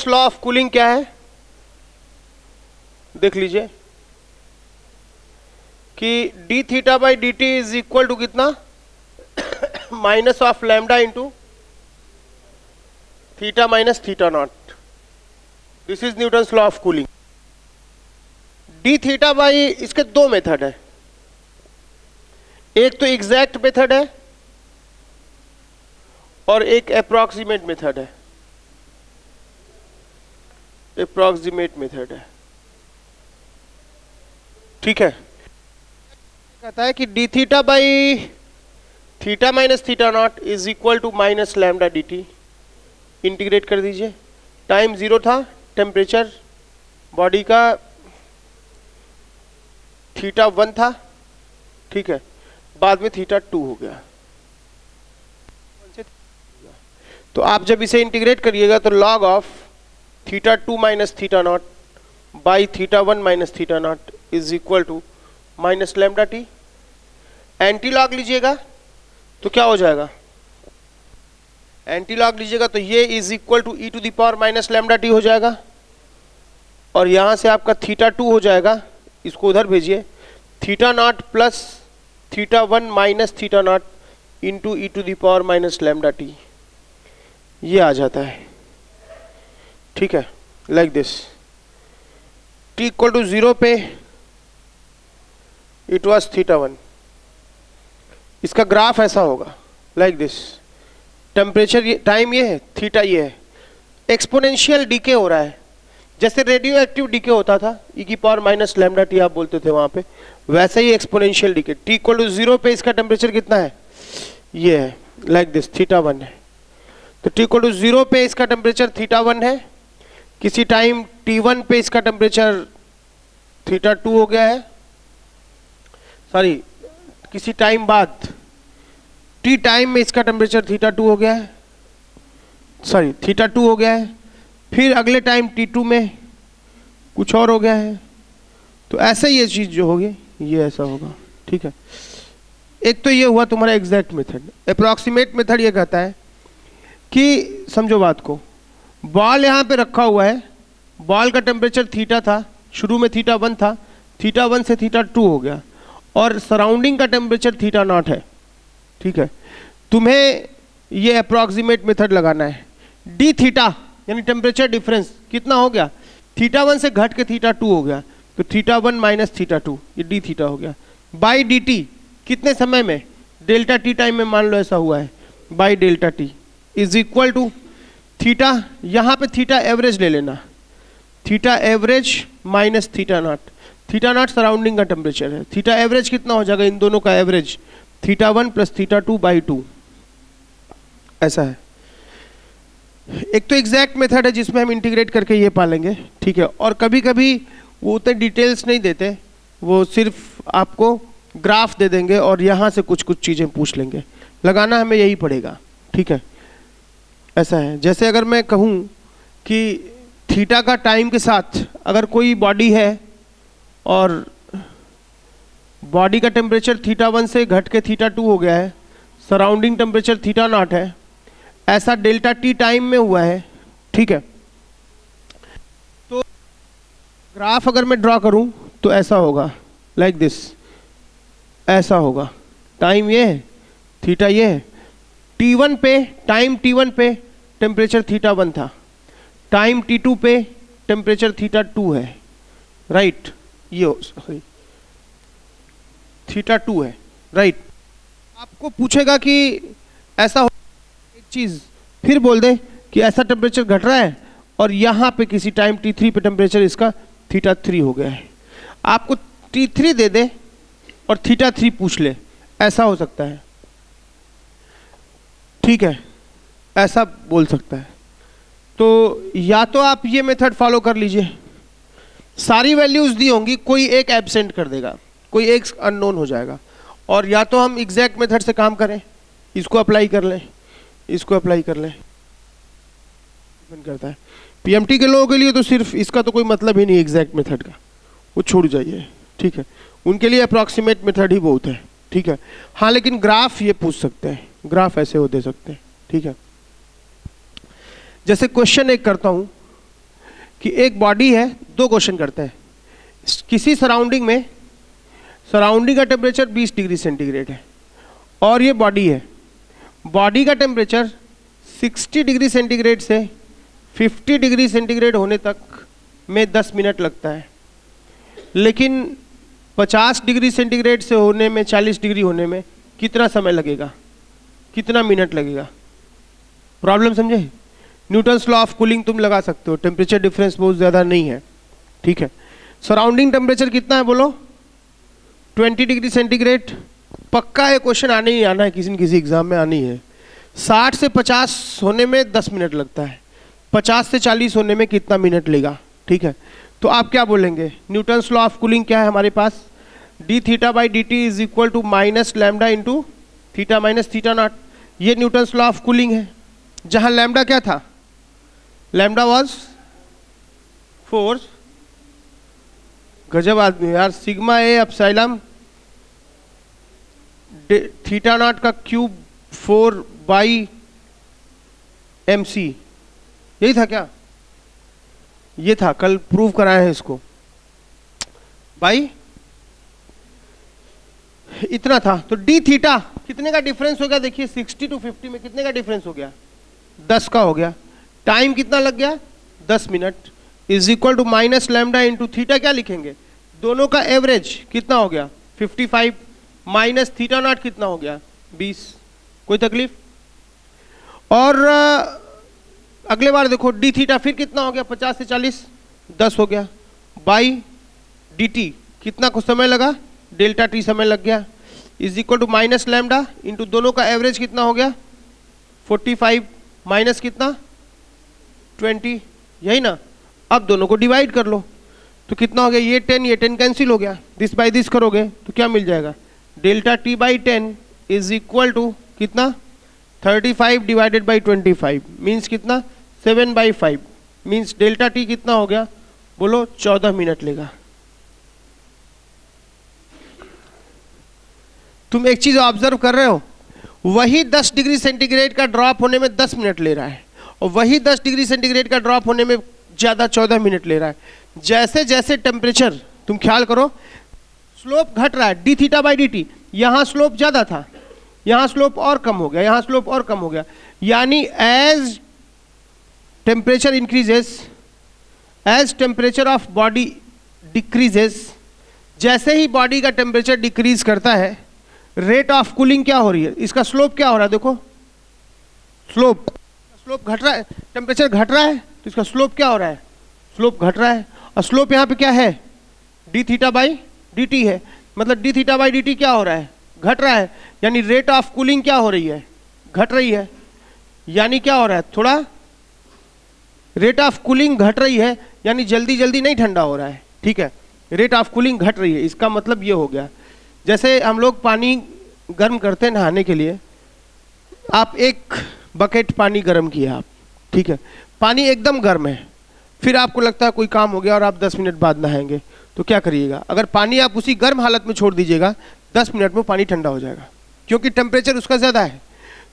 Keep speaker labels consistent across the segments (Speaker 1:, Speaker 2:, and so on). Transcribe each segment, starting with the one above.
Speaker 1: Newton's law of cooling क्या है? देख लीजिए कि D theta by D T is equal to कितना? Minus of lambda into theta minus theta naught. This is Newton's law of cooling. D theta by, इसके दो method है. एक तो एग्जैक्ट मेथड है और एक अप्रॉक्सीमेट मेथड है. अप्रॉक्सीमेट मेथड है, ठीक है. कहता है कि D theta by theta minus theta nought is equal to minus lambda D T. Integrate कर दीजिए. टाइम 0 था, टेम्परेचर बॉडी का थीटा 1 था, ठीक है. बाद में थीटा 2 हो गया. तो आप जब इसे इंटीग्रेट करिएगा तो log of theta 2 minus theta nought by theta 1 minus theta nought is equal to minus lambda T. Anti log लीजिएगा तो क्या हो जाएगा? एंटी लॉग लीजिएगा तो ये is equal to E to the power minus lambda T हो जाएगा. और यहां से आपका थीटा 2 हो जाएगा, इसको उधर भेजिए. Theta nought plus theta 1 minus theta nought into E to the power minus lambda T, ये आ जाता है, ठीक है. Like this. T equal to 0 पे इट वॉज थीटा 1. इसका ग्राफ ऐसा होगा, लाइक दिस. टेम्परेचर टाइम ये है, थीटा ये है. एक्सपोनेंशियल डीके हो रहा है, जैसे रेडियो एक्टिव डीके होता था, ई की पावर माइनस लैम्डा टी आप बोलते थे वहां पे, वैसे ही exponential decay. T equal to 0 पे इसका टेम्परेचर कितना है? ये है, लाइक दिस. थीटा 1 है. तो टी इक्वल टू 0 पे इसका टेम्परेचर थीटा 1 है. किसी टाइम T1 पे इसका टेम्परेचर थीटा 2 हो गया है. सॉरी, किसी टाइम बाद टी टाइम में इसका टेम्परेचर थीटा 2 हो गया है. सॉरी, थीटा 2 हो गया है. फिर अगले टाइम T2 में कुछ और हो गया है. तो ऐसे ये चीज जो होगी ये ऐसा होगा, ठीक है. एक तो ये हुआ तुम्हारा एग्जैक्ट मेथड. अप्रॉक्सीमेट मेथड ये कहता है कि समझो बात को, बॉल यहाँ पे रखा हुआ है, बॉल का टेम्परेचर थीटा था, शुरू में थीटा 1 था, थीटा 1 से थीटा 2 हो गया, और सराउंडिंग का टेम्परेचर थीटा नॉट है, ठीक है. तुम्हें ये अप्रॉक्सीमेट मेथड लगाना है. डी थीटा यानी टेम्परेचर डिफरेंस कितना हो गया? थीटा 1 से घट के थीटा 2 हो गया, तो थीटा 1 माइनस थीटा 2, ये डी थीटा हो गया. बाई डी टी कितने समय में? डेल्टा टी टाइम में मान लो ऐसा हुआ है, by delta T is equal to theta, यहाँ पे थीटा एवरेज ले लेना, theta average minus theta nought. Theta nought surrounding का टेम्परेचर है. थीटा एवरेज कितना हो जाएगा? इन दोनों का average theta 1 plus theta 2 by 2, ऐसा है. एक तो एग्जैक्ट मेथड है जिसमें हम इंटीग्रेट करके ये पालेंगे, ठीक है. और कभी कभी वो उतने डिटेल्स नहीं देते, वो सिर्फ आपको ग्राफ दे देंगे और यहाँ से कुछ कुछ चीज़ें पूछ लेंगे. लगाना हमें यही पड़ेगा, ठीक है. ऐसा है, जैसे अगर मैं कहूँ कि थीटा का टाइम के साथ अगर कोई बॉडी है और बॉडी का टेम्परेचर थीटा 1 से घट के थीटा 2 हो गया है, सराउंडिंग टेम्परेचर थीटा नॉट है, ऐसा डेल्टा टी टाइम में हुआ है, ठीक है. तो ग्राफ अगर मैं ड्रॉ करूं तो ऐसा होगा, लाइक दिस. ऐसा होगा. टाइम ये है, थीटा ये है. T1 पे, टाइम T1 पे टेम्परेचर थीटा 1 था, टाइम T2 पे टेम्परेचर थीटा 2 है, राइट. ये सॉरी थीटा 2 है, राइट. आपको पूछेगा कि ऐसा हो, एक चीज फिर बोल दे कि ऐसा टेम्परेचर घट रहा है और यहाँ पे किसी टाइम T3 पे टेम्परेचर इसका थीटा 3 हो गया है. आपको T3 दे दे और थीटा 3 पूछ ले, ऐसा हो सकता है, ठीक है. ऐसा बोल सकता है. तो या तो आप ये मेथड फॉलो कर लीजिए, सारी वैल्यूज दी होंगी, कोई एक एब्सेंट कर देगा, कोई एक अननोन हो जाएगा. और या तो हम एग्जैक्ट मेथड से काम करें, इसको अप्लाई कर लें, इसको अप्लाई कर लें, डिपेंड करता है. पीएमटी के लोगों के लिए तो सिर्फ इसका तो कोई मतलब ही नहीं एग्जैक्ट मेथड का, वो छोड़ जाइए, ठीक है. उनके लिए अप्रॉक्सीमेट मेथड ही बहुत है, ठीक है. हाँ, लेकिन ग्राफ ये पूछ सकते हैं, ग्राफ ऐसे हो दे सकते हैं, ठीक है. जैसे क्वेश्चन एक करता हूं, कि एक बॉडी है, दो क्वेश्चन करते हैं। किसी सराउंडिंग में, सराउंडिंग का टेम्परेचर 20 डिग्री सेंटीग्रेड है और ये बॉडी है। बॉडी का टेम्परेचर 60 डिग्री सेंटीग्रेड से 50 डिग्री सेंटीग्रेड होने तक में 10 मिनट लगता है, लेकिन 50 डिग्री सेंटीग्रेड से होने में, 40 डिग्री होने में कितना समय लगेगा, कितना मिनट लगेगा? प्रॉब्लम समझे? न्यूटन्स लॉ ऑफ कूलिंग तुम लगा सकते हो, टेम्परेचर डिफरेंस बहुत ज़्यादा नहीं है, ठीक है। सराउंडिंग टेम्परेचर कितना है बोलो? 20 डिग्री सेंटीग्रेड। पक्का है, क्वेश्चन आने ही आना है, किसी न किसी एग्जाम में आनी है। 60 से 50 होने में 10 मिनट लगता है, 50 से 40 होने में कितना मिनट लेगा, ठीक है। तो आप क्या बोलेंगे? न्यूटन्स लॉ ऑफ कूलिंग क्या है हमारे पास? D theta by D T is equal to minus lambda into theta minus theta naught. ये न्यूटन्स लॉ ऑफ कूलिंग है, जहां लैम्डा क्या था? Lambda was force. गजब आदमी यार। Sigma A epsilon theta naught का क्यूब 4 बाई एम सी, यही था क्या? ये था, कल प्रूव कराए हैं इसको भाई, इतना था। तो डी थीटा कितने का डिफरेंस हो गया? देखिए 60 टू 50 में कितने का डिफरेंस हो गया? 10 का हो गया। टाइम कितना लग गया? 10 minute. Is equal to minus lambda into theta, क्या लिखेंगे? दोनों का एवरेज कितना हो गया? 55 माइनस थीटा नॉट कितना हो गया? 20। कोई तकलीफ? और अगले बार देखो डी थीटा फिर कितना हो गया? 50 से 40, 10 हो गया। बाई डी टी कितना कुछ समय लगा? डेल्टा टी समय लग गया। Is equal to minus lambda into दोनों का एवरेज कितना हो गया? 45 माइनस कितना? 20, यही ना। अब दोनों को डिवाइड कर लो तो कितना हो गया? ये 10 कैंसिल हो गया। दिस बाई दिस करोगे तो क्या मिल जाएगा? Delta T by 10 is equal to कितना? 35 डिवाइडेड बाई 25 मीन्स कितना? 7/5 मीन्स डेल्टा टी कितना हो गया? बोलो 14 मिनट लेगा। तुम एक चीज ऑब्जर्व कर रहे हो, वही 10 डिग्री सेंटीग्रेड का ड्रॉप होने में 10 मिनट ले रहा है और वही 10 डिग्री सेंटीग्रेड का ड्रॉप होने में ज्यादा 14 मिनट ले रहा है। जैसे जैसे टेम्परेचर, तुम ख्याल करो, स्लोप घट रहा है। D theta by D T, यहां स्लोप ज्यादा था, यहां स्लोप और कम हो गया, यहां स्लोप और कम हो गया। यानी as temperature increases, as temperature of body decreases, जैसे ही बॉडी का टेम्परेचर डिक्रीज करता है, रेट ऑफ कूलिंग क्या हो रही है? इसका स्लोप क्या हो रहा है? देखो स्लोप घट रहा है, टेम्परेचर घट रहा है तो इसका स्लोप क्या हो रहा है? स्लोप घट रहा है। और स्लोप यहाँ पे क्या है? D theta by D T है। मतलब D theta by D T क्या हो रहा है? घट रहा है। यानी रेट ऑफ कूलिंग क्या हो रही है? घट रही है। यानी क्या हो रहा है? थोड़ा रेट ऑफ कूलिंग घट रही है, यानी जल्दी जल्दी नहीं ठंडा हो रहा है, ठीक है। रेट ऑफ कूलिंग घट रही है, इसका मतलब ये हो गया। जैसे हम लोग पानी गर्म करते हैं नहाने के लिए, आप एक बकेट पानी गर्म किया आप, ठीक है, पानी एकदम गर्म है, फिर आपको लगता है कोई काम हो गया और आप 10 मिनट बाद नहाएंगे, तो क्या करिएगा? अगर पानी आप उसी गर्म हालत में छोड़ दीजिएगा, 10 मिनट में पानी ठंडा हो जाएगा, क्योंकि टेम्परेचर उसका ज़्यादा है।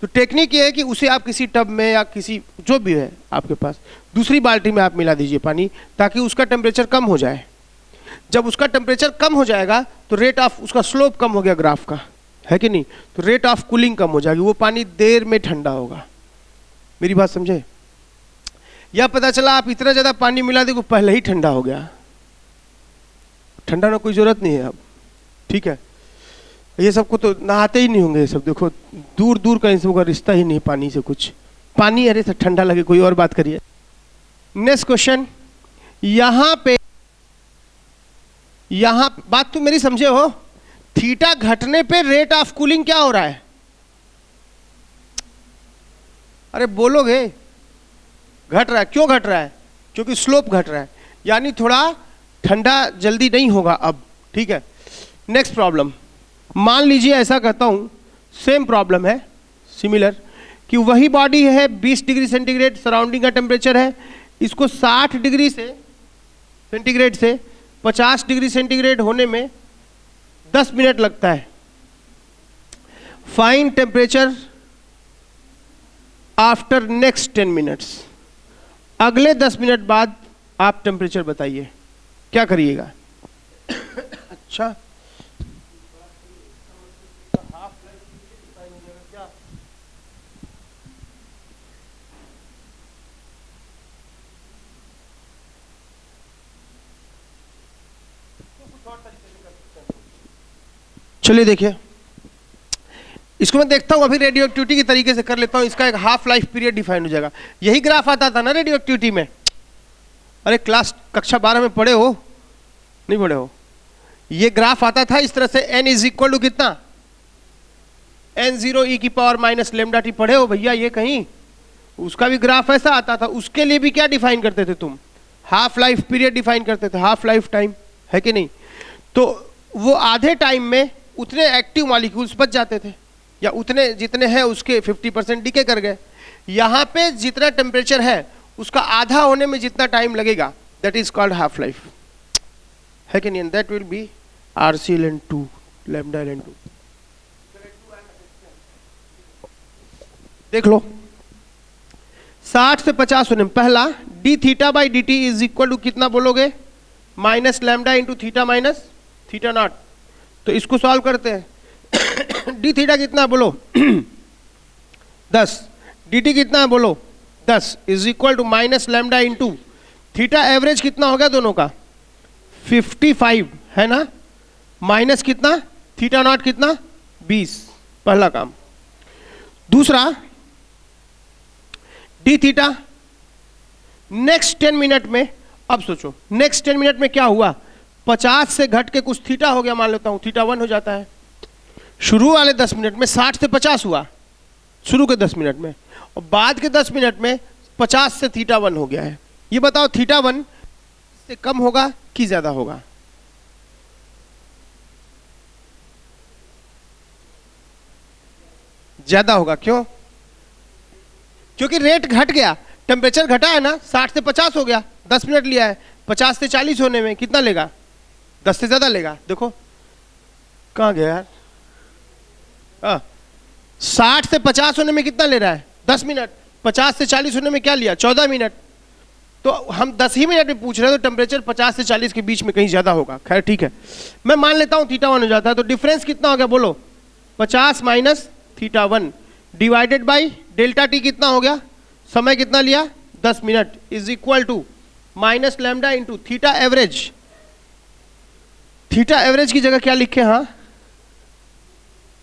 Speaker 1: तो टेक्निक ये है कि उसे आप किसी टब में या किसी जो भी है आपके पास, दूसरी बाल्टी में आप मिला दीजिए पानी, ताकि उसका टेम्परेचर कम हो जाए। जब उसका टेम्परेचर कम हो जाएगा तो रेट ऑफ, उसका स्लोप कम हो गया ग्राफ का, है कि नहीं? तो रेट ऑफ कूलिंग कम हो जाएगी, वो पानी देर में ठंडा होगा। मेरी बात समझे? या पता चला आप इतना ज़्यादा पानी मिला देखो पहले ही ठंडा हो गया, ठंडा होने कोई ज़रूरत नहीं है अब, ठीक है। ये सबको तो नहाते ही नहीं होंगे, ये सब देखो दूर दूर का इन सबका रिश्ता ही नहीं पानी से कुछ। पानी अरे से ठंडा लगे, कोई और बात करिए। नेक्स्ट क्वेश्चन, यहां बात तुम मेरी समझे हो? थीटा घटने पे रेट ऑफ कूलिंग क्या हो रहा है? अरे बोलोगे? घट रहा है। क्यों घट रहा है? क्योंकि स्लोप घट रहा है, यानी थोड़ा ठंडा जल्दी नहीं होगा अब, ठीक है। नेक्स्ट प्रॉब्लम, मान लीजिए ऐसा कहता हूं, सेम प्रॉब्लम है सिमिलर, कि वही बॉडी है 20 डिग्री सेंटीग्रेड सराउंडिंग का टेम्परेचर है, इसको 60 डिग्री से सेंटीग्रेड से 50 डिग्री सेंटीग्रेड होने में 10 मिनट लगता है। Find temperature after next 10 minutes. अगले 10 मिनट बाद आप टेम्परेचर बताइए क्या करिएगा। अच्छा चलिए देखिए, इसको मैं देखता हूं अभी रेडियो एक्टिविटी की तरीके से कर लेता हूं। इसका एक हाफ लाइफ पीरियड डिफाइन हो जाएगा। यही ग्राफ आता था ना रेडियो एक्टिविटी में? अरे क्लास कक्षा 12 में पढ़े हो? नहीं पढ़े हो? ये ग्राफ आता था इस तरह से, n इज इक्वल टू कितना, n0 e की पावर माइनस लेमडा टी। पढ़े हो भैया ये कहीं? उसका भी ग्राफ ऐसा आता था। उसके लिए भी क्या डिफाइन करते थे तुम? हाफ लाइफ पीरियड डिफाइन करते थे, हाफ लाइफ टाइम, है कि नहीं? तो वो आधे टाइम में उतने एक्टिव मॉलिक्यूल्स बच जाते थे, या उतने जितने हैं उसके 50% डीके कर गए। यहाँ पे जितना टेम्परेचर है उसका आधा होने में जितना टाइम लगेगा, that is called half life, है कि नहीं? That will be RC(2) λ(2). देख लो 60 से 50 होने में पहला D theta by D T is equal to कितना बोलोगे? Minus lambda into theta minus theta nought. तो इसको सॉल्व करते हैं। डी थीटा कितना बोलो? 10। डी टी कितना है बोलो? 10 is equal to minus lambda into theta average कितना हो गया दोनों का? 55 है ना, माइनस कितना थीटा नॉट कितना? 20। पहला काम। दूसरा डी थीटा नेक्स्ट 10 मिनट में, अब सोचो नेक्स्ट 10 मिनट में क्या हुआ? 50 से घट के कुछ थीटा हो गया, मान लेता हूं थीटा 1 हो जाता है। शुरू वाले 10 मिनट में 60 से 50 हुआ, शुरू के 10 मिनट में, और बाद के 10 मिनट में 50 से थीटा 1 हो गया है। ये बताओ थीटा 1 से कम होगा कि ज्यादा होगा? ज्यादा होगा। क्यों? क्योंकि रेट घट गया, टेम्परेचर घटा है ना, 60 से 50 हो गया, 10 मिनट लिया है। 50 से 40 होने में कितना लेगा? 10 से ज्यादा लेगा। देखो कहां गया यार? 60 से 50 होने में कितना ले रहा है? 10 मिनट। 50 से 40 होने में क्या लिया? 14 मिनट। तो हम 10 ही मिनट में पूछ रहे हैं, तो टेम्परेचर 50 से 40 के बीच में कहीं ज्यादा होगा। खैर ठीक है, मैं मान लेता हूं थीटा 1 हो जाता है। तो डिफरेंस कितना हो गया बोलो? 50 minus theta 1 divided by delta T कितना हो गया? समय कितना लिया? 10 minute is equal to minus lambda into theta average. Theta average की जगह क्या लिखे? हाँ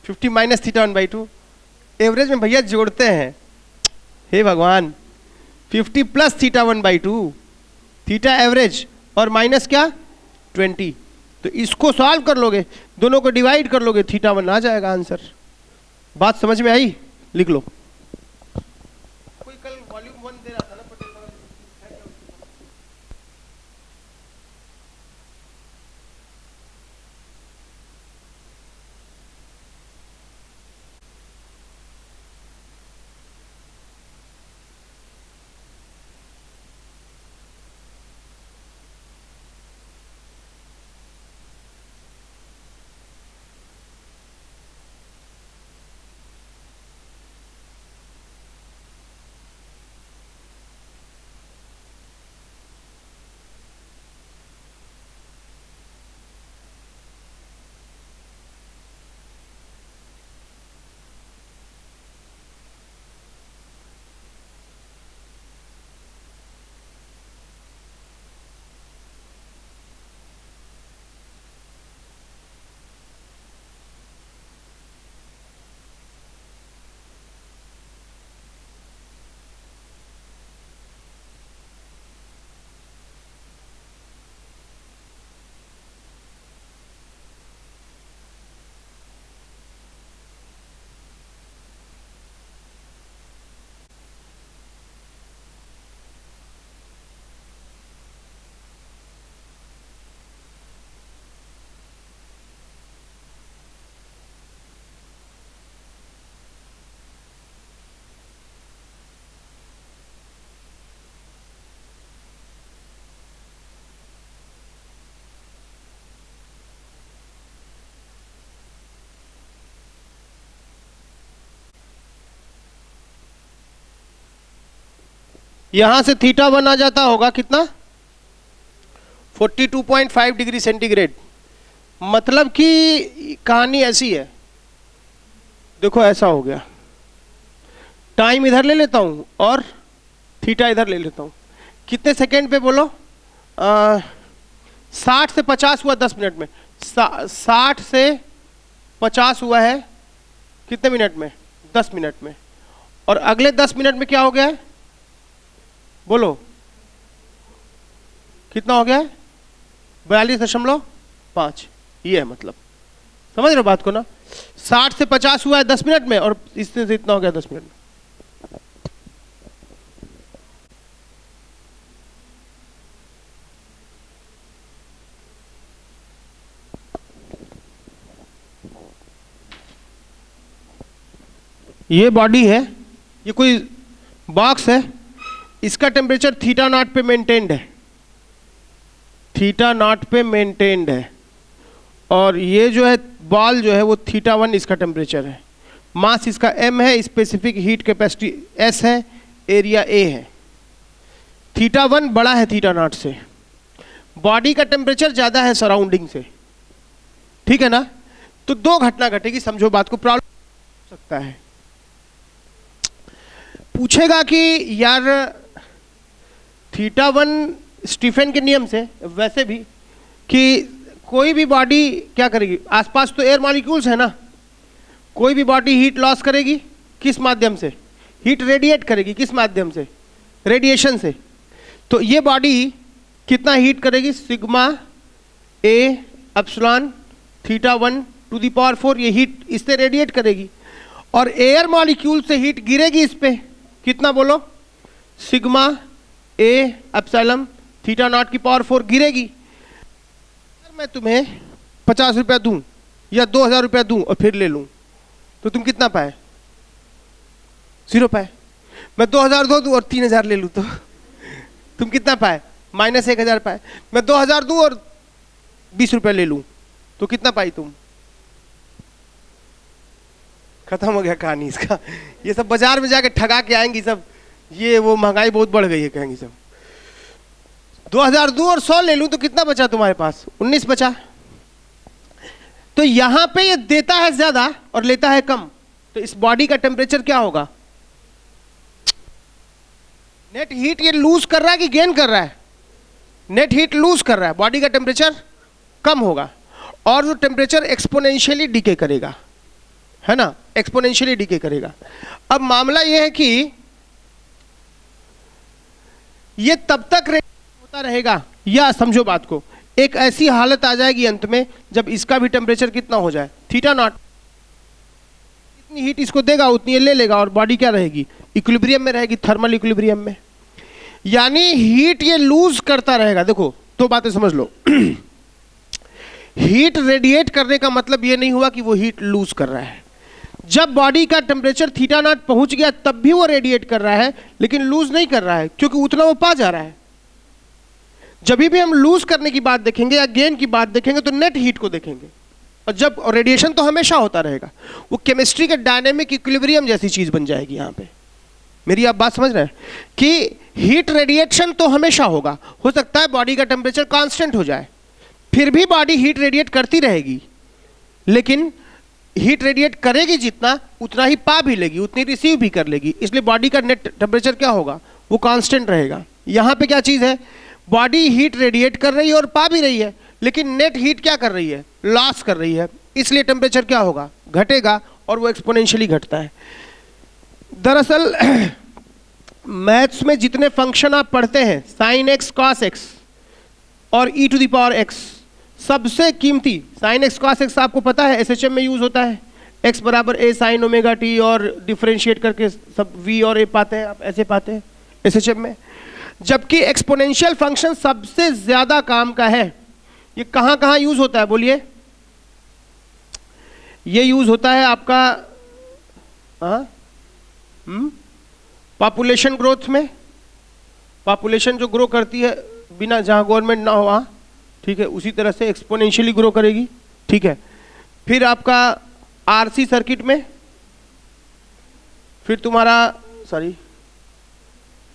Speaker 1: 50 माइनस थीटा 1/2। एवरेज में भैया जोड़ते हैं, हे भगवान। 50 प्लस थीटा 1/2 थीटा एवरेज, और माइनस क्या? 20। तो इसको सॉल्व कर लोगे, दोनों को डिवाइड कर लोगे, थीटा 1 आ जाएगा आंसर। बात समझ में आई? लिख लो। कोई कल वॉल्यूम 1 दे रहा था ना पटेल साहब? यहां से थीटा 1 आ जाता होगा कितना? 42.5 डिग्री सेंटीग्रेड। मतलब कि कहानी ऐसी है, देखो ऐसा हो गया, टाइम इधर ले लेता हूं और थीटा इधर ले लेता हूं। कितने सेकेंड पे बोलो? 60 से 50 हुआ 10 मिनट में। 60 से 50 हुआ है कितने मिनट में? 10 मिनट में। और अगले 10 मिनट में क्या हो गया है? बोलो कितना हो गया है? 42.5। ये है मतलब, समझ रहे हो बात को ना? 60 से 50 हुआ है 10 मिनट में और इससे इतना हो गया 10 मिनट में। ये बॉडी है, ये कोई बॉक्स है, इसका टेम्परेचर थीटा नॉट पे मेंटेन्ड है, थीटा नॉट पे मेंटेन्ड है। और ये जो है बॉल जो है वो थीटा 1 इसका टेम्परेचर है। मास इसका m है, स्पेसिफिक हीट कैपेसिटी s है, एरिया a है। थीटा 1 बड़ा है थीटा नॉट से, बॉडी का टेम्परेचर ज्यादा है सराउंडिंग से, ठीक है ना? तो दो घटना घटेगी, समझो बात को। प्रॉब्लम हो सकता है, पूछेगा कि यार थीटा 1 स्टीफन के नियम से वैसे भी कि कोई भी बॉडी क्या करेगी, आसपास तो एयर मॉलिक्यूल्स है ना, कोई भी बॉडी हीट लॉस करेगी किस माध्यम से? हीट रेडिएट करेगी, किस माध्यम से? रेडिएशन से। तो ये बॉडी कितना हीट करेगी? Sigma A epsilon theta 1 to the power 4, ये हीट इससे रेडिएट करेगी। और एयर मॉलिक्यूल से हीट गिरेगी इस पे, कितना बोलो? Sigma A epsilon theta nought की पावर 4 गिरेगी। अगर मैं तुम्हें 50 रुपया दूं या 2000 रुपया दूं और फिर ले लूं, तो तुम कितना पाए? 0 पाए। मैं 2000 दूं और 3000 ले लूं तो तुम कितना पाए? -1000 पाए। मैं 2000 दूं और 20 रुपया ले लूं तो कितना पाई तुम? खत्म हो गया कहानी इसका। ये सब बाजार में जाके ठगा के आएंगी सब, ये वो महंगाई बहुत बढ़ गई है कहेंगी सब। 2000 दूं और 100 ले लूं तो कितना बचा तुम्हारे पास? 19 बचा। तो यहां पे ये देता है ज्यादा और लेता है कम, तो इस बॉडी का टेम्परेचर क्या होगा? नेट हीट ये लूज कर रहा है कि गेन कर रहा है? नेट हीट लूज कर रहा है, बॉडी का टेम्परेचर कम होगा। और जो टेम्परेचर एक्सपोनेंशियली डिके करेगा, है ना, एक्सपोनेंशियली डिके करेगा। अब मामला यह है कि ये तब तक होता रहेगा, या समझो बात को, एक ऐसी हालत आ जाएगी अंत में जब इसका भी टेम्परेचर कितना हो जाए? Theta naught. जितनी हीट इसको देगा उतनी ये ले लेगा और बॉडी क्या रहेगी? इक्विलिब्रियम में रहेगी, थर्मल इक्विलिब्रियम में। यानी हीट ये लूज करता रहेगा। देखो दो बातें समझ लो। हीट रेडिएट करने का मतलब ये नहीं हुआ कि वो हीट लूज कर रहा है। जब बॉडी का टेम्परेचर थीटा नॉट पहुंच गया तब भी वो रेडिएट कर रहा है, लेकिन लूज नहीं कर रहा है क्योंकि उतना वो पा जा रहा है। जब भी हम लूज करने की बात देखेंगे या गेन की बात देखेंगे तो नेट हीट को देखेंगे। और जब रेडिएशन तो हमेशा होता रहेगा, वो केमिस्ट्री के डायनेमिक इक्विलिब्रियम जैसी चीज बन जाएगी। यहां पे मेरी आप बात समझ रहे हैं कि हीट रेडिएशन तो हमेशा होगा। हो सकता है बॉडी का टेम्परेचर कांस्टेंट हो जाए, फिर भी बॉडी हीट रेडिएट करती रहेगी, लेकिन हीट रेडिएट करेगी जितना उतना ही पा भी लेगी, उतनी रिसीव भी कर लेगी। इसलिए बॉडी का नेट टेम्परेचर क्या होगा? वो कांस्टेंट रहेगा। यहां पे क्या चीज है? बॉडी हीट रेडिएट कर रही है और पा भी रही है, लेकिन नेट हीट क्या कर रही है? लॉस कर रही है। इसलिए टेम्परेचर क्या होगा? घटेगा, और वो एक्सपोनेंशियली घटता है। दरअसल मैथ्स में जितने फंक्शन आप पढ़ते हैं, साइन एक्स कॉस एक्स और ई टू द पावर एक्स, सबसे कीमती साइन एक्स कॉस एक्स आपको पता है एसएचएम में यूज होता है। एक्स बराबर ए साइन ओमेगा टी, और डिफरेंशिएट करके सब वी और ए पाते हैं, आप ऐसे पाते हैं एसएचएम में। जबकि एक्सपोनेंशियल फंक्शन सबसे ज्यादा काम का है। ये कहां कहां यूज होता है बोलिए? ये यूज होता है आपका पॉपुलेशन ग्रोथ में। पॉपुलेशन जो ग्रो करती है बिना, जहां गवर्नमेंट ना हो वहां, ठीक है, उसी तरह से एक्सपोनेंशियली ग्रो करेगी, ठीक है। फिर आपका आरसी सर्किट में, फिर तुम्हारा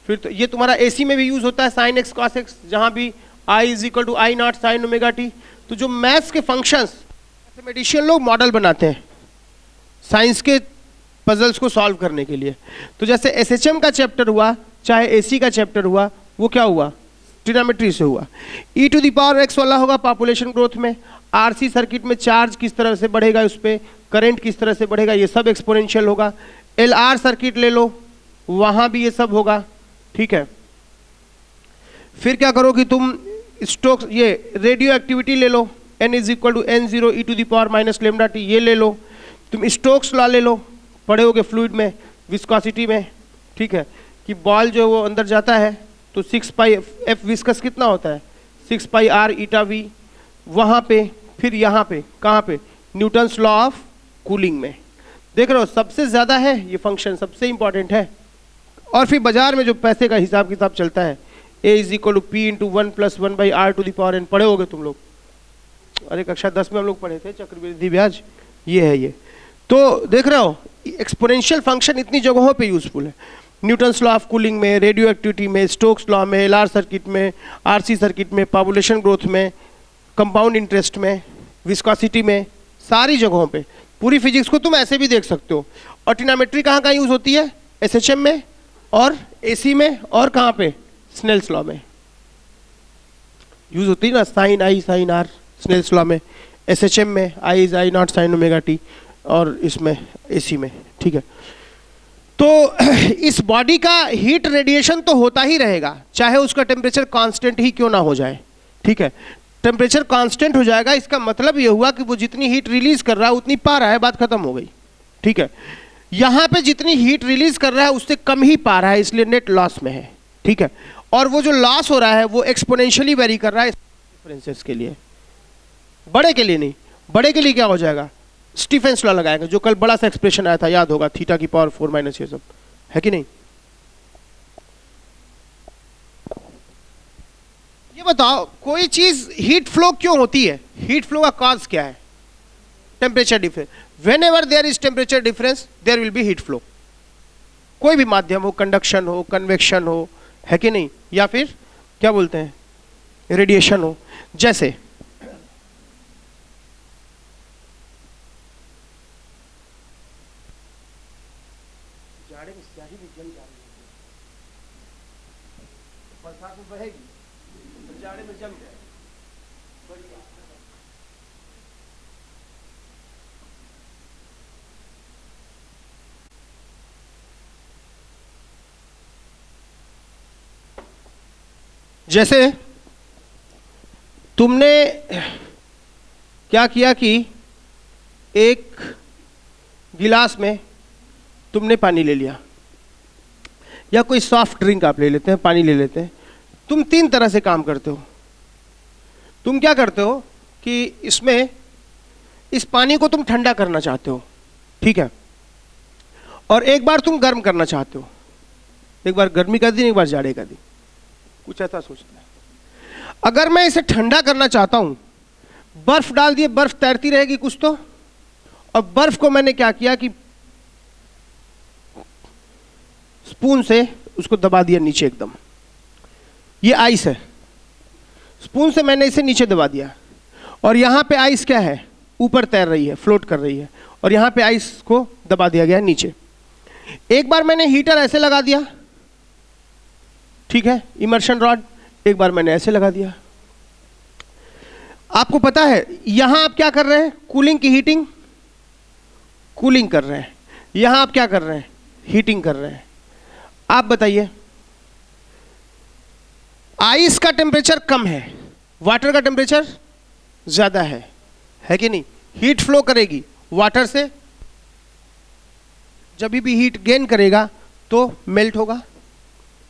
Speaker 1: फिर तो ये तुम्हारा एसी में भी यूज होता है, साइन एक्स कॉस एक्स, जहां भी I is equal to I naught sine omega t. तो जो मैथ्स के फंक्शंस मैथमेटिशियन लोग मॉडल बनाते हैं साइंस के पजल्स को सॉल्व करने के लिए, तो जैसे एसएचएम का चैप्टर हुआ चाहे एसी का चैप्टर हुआ, वो क्या हुआ, ट्रिग्नोमेट्री से हुआ। ई टू द पावर एक्स वाला होगा पॉपुलेशन ग्रोथ में, आरसी सर्किट में चार्ज किस तरह से बढ़ेगा, उस पर करंट किस तरह से बढ़ेगा, ये सब एक्सपोनेंशियल होगा। एलआर सर्किट ले लो, वहां भी ये सब होगा, ठीक है। फिर क्या करो कि तुम स्टोक्स ये रेडियो एक्टिविटी ले लो, n is equal to N zero E to the power minus lambda T, ये ले लो। तुम स्टोक्स लॉ ले लो, पढ़े होगे फ्लूइड में, विस्कोसिटी में, ठीक है, कि बॉल जो वो अंदर जाता है तो 6 पाई एफ विस्कस कितना होता है 6 पाई आर ईटा वी, वहाँ पे फिर यहाँ पे कहाँ पे न्यूटन्स लॉ ऑफ कूलिंग में। देख रहे हो सबसे ज़्यादा है ये फंक्शन, सबसे इंपॉर्टेंट है। और फिर बाजार में जो पैसे का हिसाब किताब चलता है, a is equal to p into 1 + 1 by r to the power n, पढ़े होगे तुम लोग, अरे कक्षा 10 में हम लोग पढ़े थे, चक्रवृद्धि ब्याज, ये है ये। तो देख रहे हो एक्सपोनेंशियल फंक्शन इतनी जगहों पे यूजफुल है, न्यूटन्स लॉ ऑफ कूलिंग में, रेडियो एक्टिविटी में, स्टोक्स लॉ में, एलआर सर्किट में, आरसी सर्किट में, पॉपुलेशन ग्रोथ में, कंपाउंड इंटरेस्ट में, विस्कोसिटी में, सारी जगहों पे। पूरी फिजिक्स को तुम ऐसे भी देख सकते हो। और ट्रिग्नोमेट्री कहाँ कहाँ यूज होती है, एसएचएम में और एसी में, और कहाँ पे स्नेल्स लॉ में यूज होती है ना, sine i sine r Snell's law में, एसएचएम में I is I naught sine omega t, और इसमें एसी में, ठीक है। तो इस बॉडी का हीट रेडिएशन तो होता ही रहेगा, चाहे उसका टेम्परेचर कांस्टेंट ही क्यों ना हो जाए, ठीक है। टेम्परेचर कांस्टेंट हो जाएगा, इसका मतलब ये हुआ कि वो जितनी हीट रिलीज कर रहा है उतनी पा रहा है, बात खत्म हो गई, ठीक है। यहाँ पे जितनी हीट रिलीज कर रहा है उससे कम ही पा रहा है, इसलिए नेट लॉस में है, ठीक है। और वो जो लॉस हो रहा है वो एक्सपोनेंशियली वेरी कर रहा है डिफरेंसेस के लिए, बड़े के लिए नहीं। बड़े के लिए क्या हो जाएगा, स्टीफेंस लॉ लगाएगा, जो कल बड़ा सा एक्सप्रेशन आया था, याद होगा, थीटा की पावर 4 माइनस ये सब, है कि नहीं। ये बताओ कोई चीज हीट फ्लो क्यों होती है, हीट फ्लो का कॉज क्या है, temperature difference. Whenever there is temperature difference there will be heat flow. कोई भी माध्यम हो, कंडक्शन हो, कन्वेक्शन हो, है कि नहीं, या फिर क्या बोलते हैं रेडिएशन हो। जैसे जाड़े में स्याही भी जम जा रही है, बरसात में बहेगी तो जाड़े में जम जाए, बड़ी बात। जैसे तुमने क्या किया कि एक गिलास में तुमने पानी ले लिया, या कोई सॉफ्ट ड्रिंक आप ले लेते हैं, पानी ले लेते हैं। तुम 3 तरह से काम करते हो। तुम क्या करते हो कि इसमें इस पानी को तुम ठंडा करना चाहते हो, ठीक है, और एक बार तुम गर्म करना चाहते हो, एक बार गर्मी का दिन एक बार जाड़े का दिन, कुछ ऐसा सोचना है। अगर मैं इसे ठंडा करना चाहता हूं, बर्फ डाल दिए, बर्फ तैरती रहेगी कुछ तो, और बर्फ को मैंने क्या किया कि स्पून से उसको दबा दिया नीचे एकदम, ये आइस है, स्पून से मैंने इसे नीचे दबा दिया, और यहां पे आइस क्या है, ऊपर तैर रही है, फ्लोट कर रही है, और यहां पे आइस को दबा दिया गया नीचे। एक बार मैंने हीटर ऐसे लगा दिया, ठीक है, इमर्शन रॉड, एक बार मैंने ऐसे लगा दिया। आपको पता है यहां आप क्या कर रहे हैं, कूलिंग की हीटिंग, कूलिंग कर रहे हैं, यहां आप क्या कर रहे हैं, हीटिंग कर रहे हैं। आप बताइए, आइस का टेम्परेचर कम है, वाटर का टेम्परेचर ज्यादा है कि नहीं। हीट फ्लो करेगी वाटर से, जब भी हीट गेन करेगा तो मेल्ट होगा,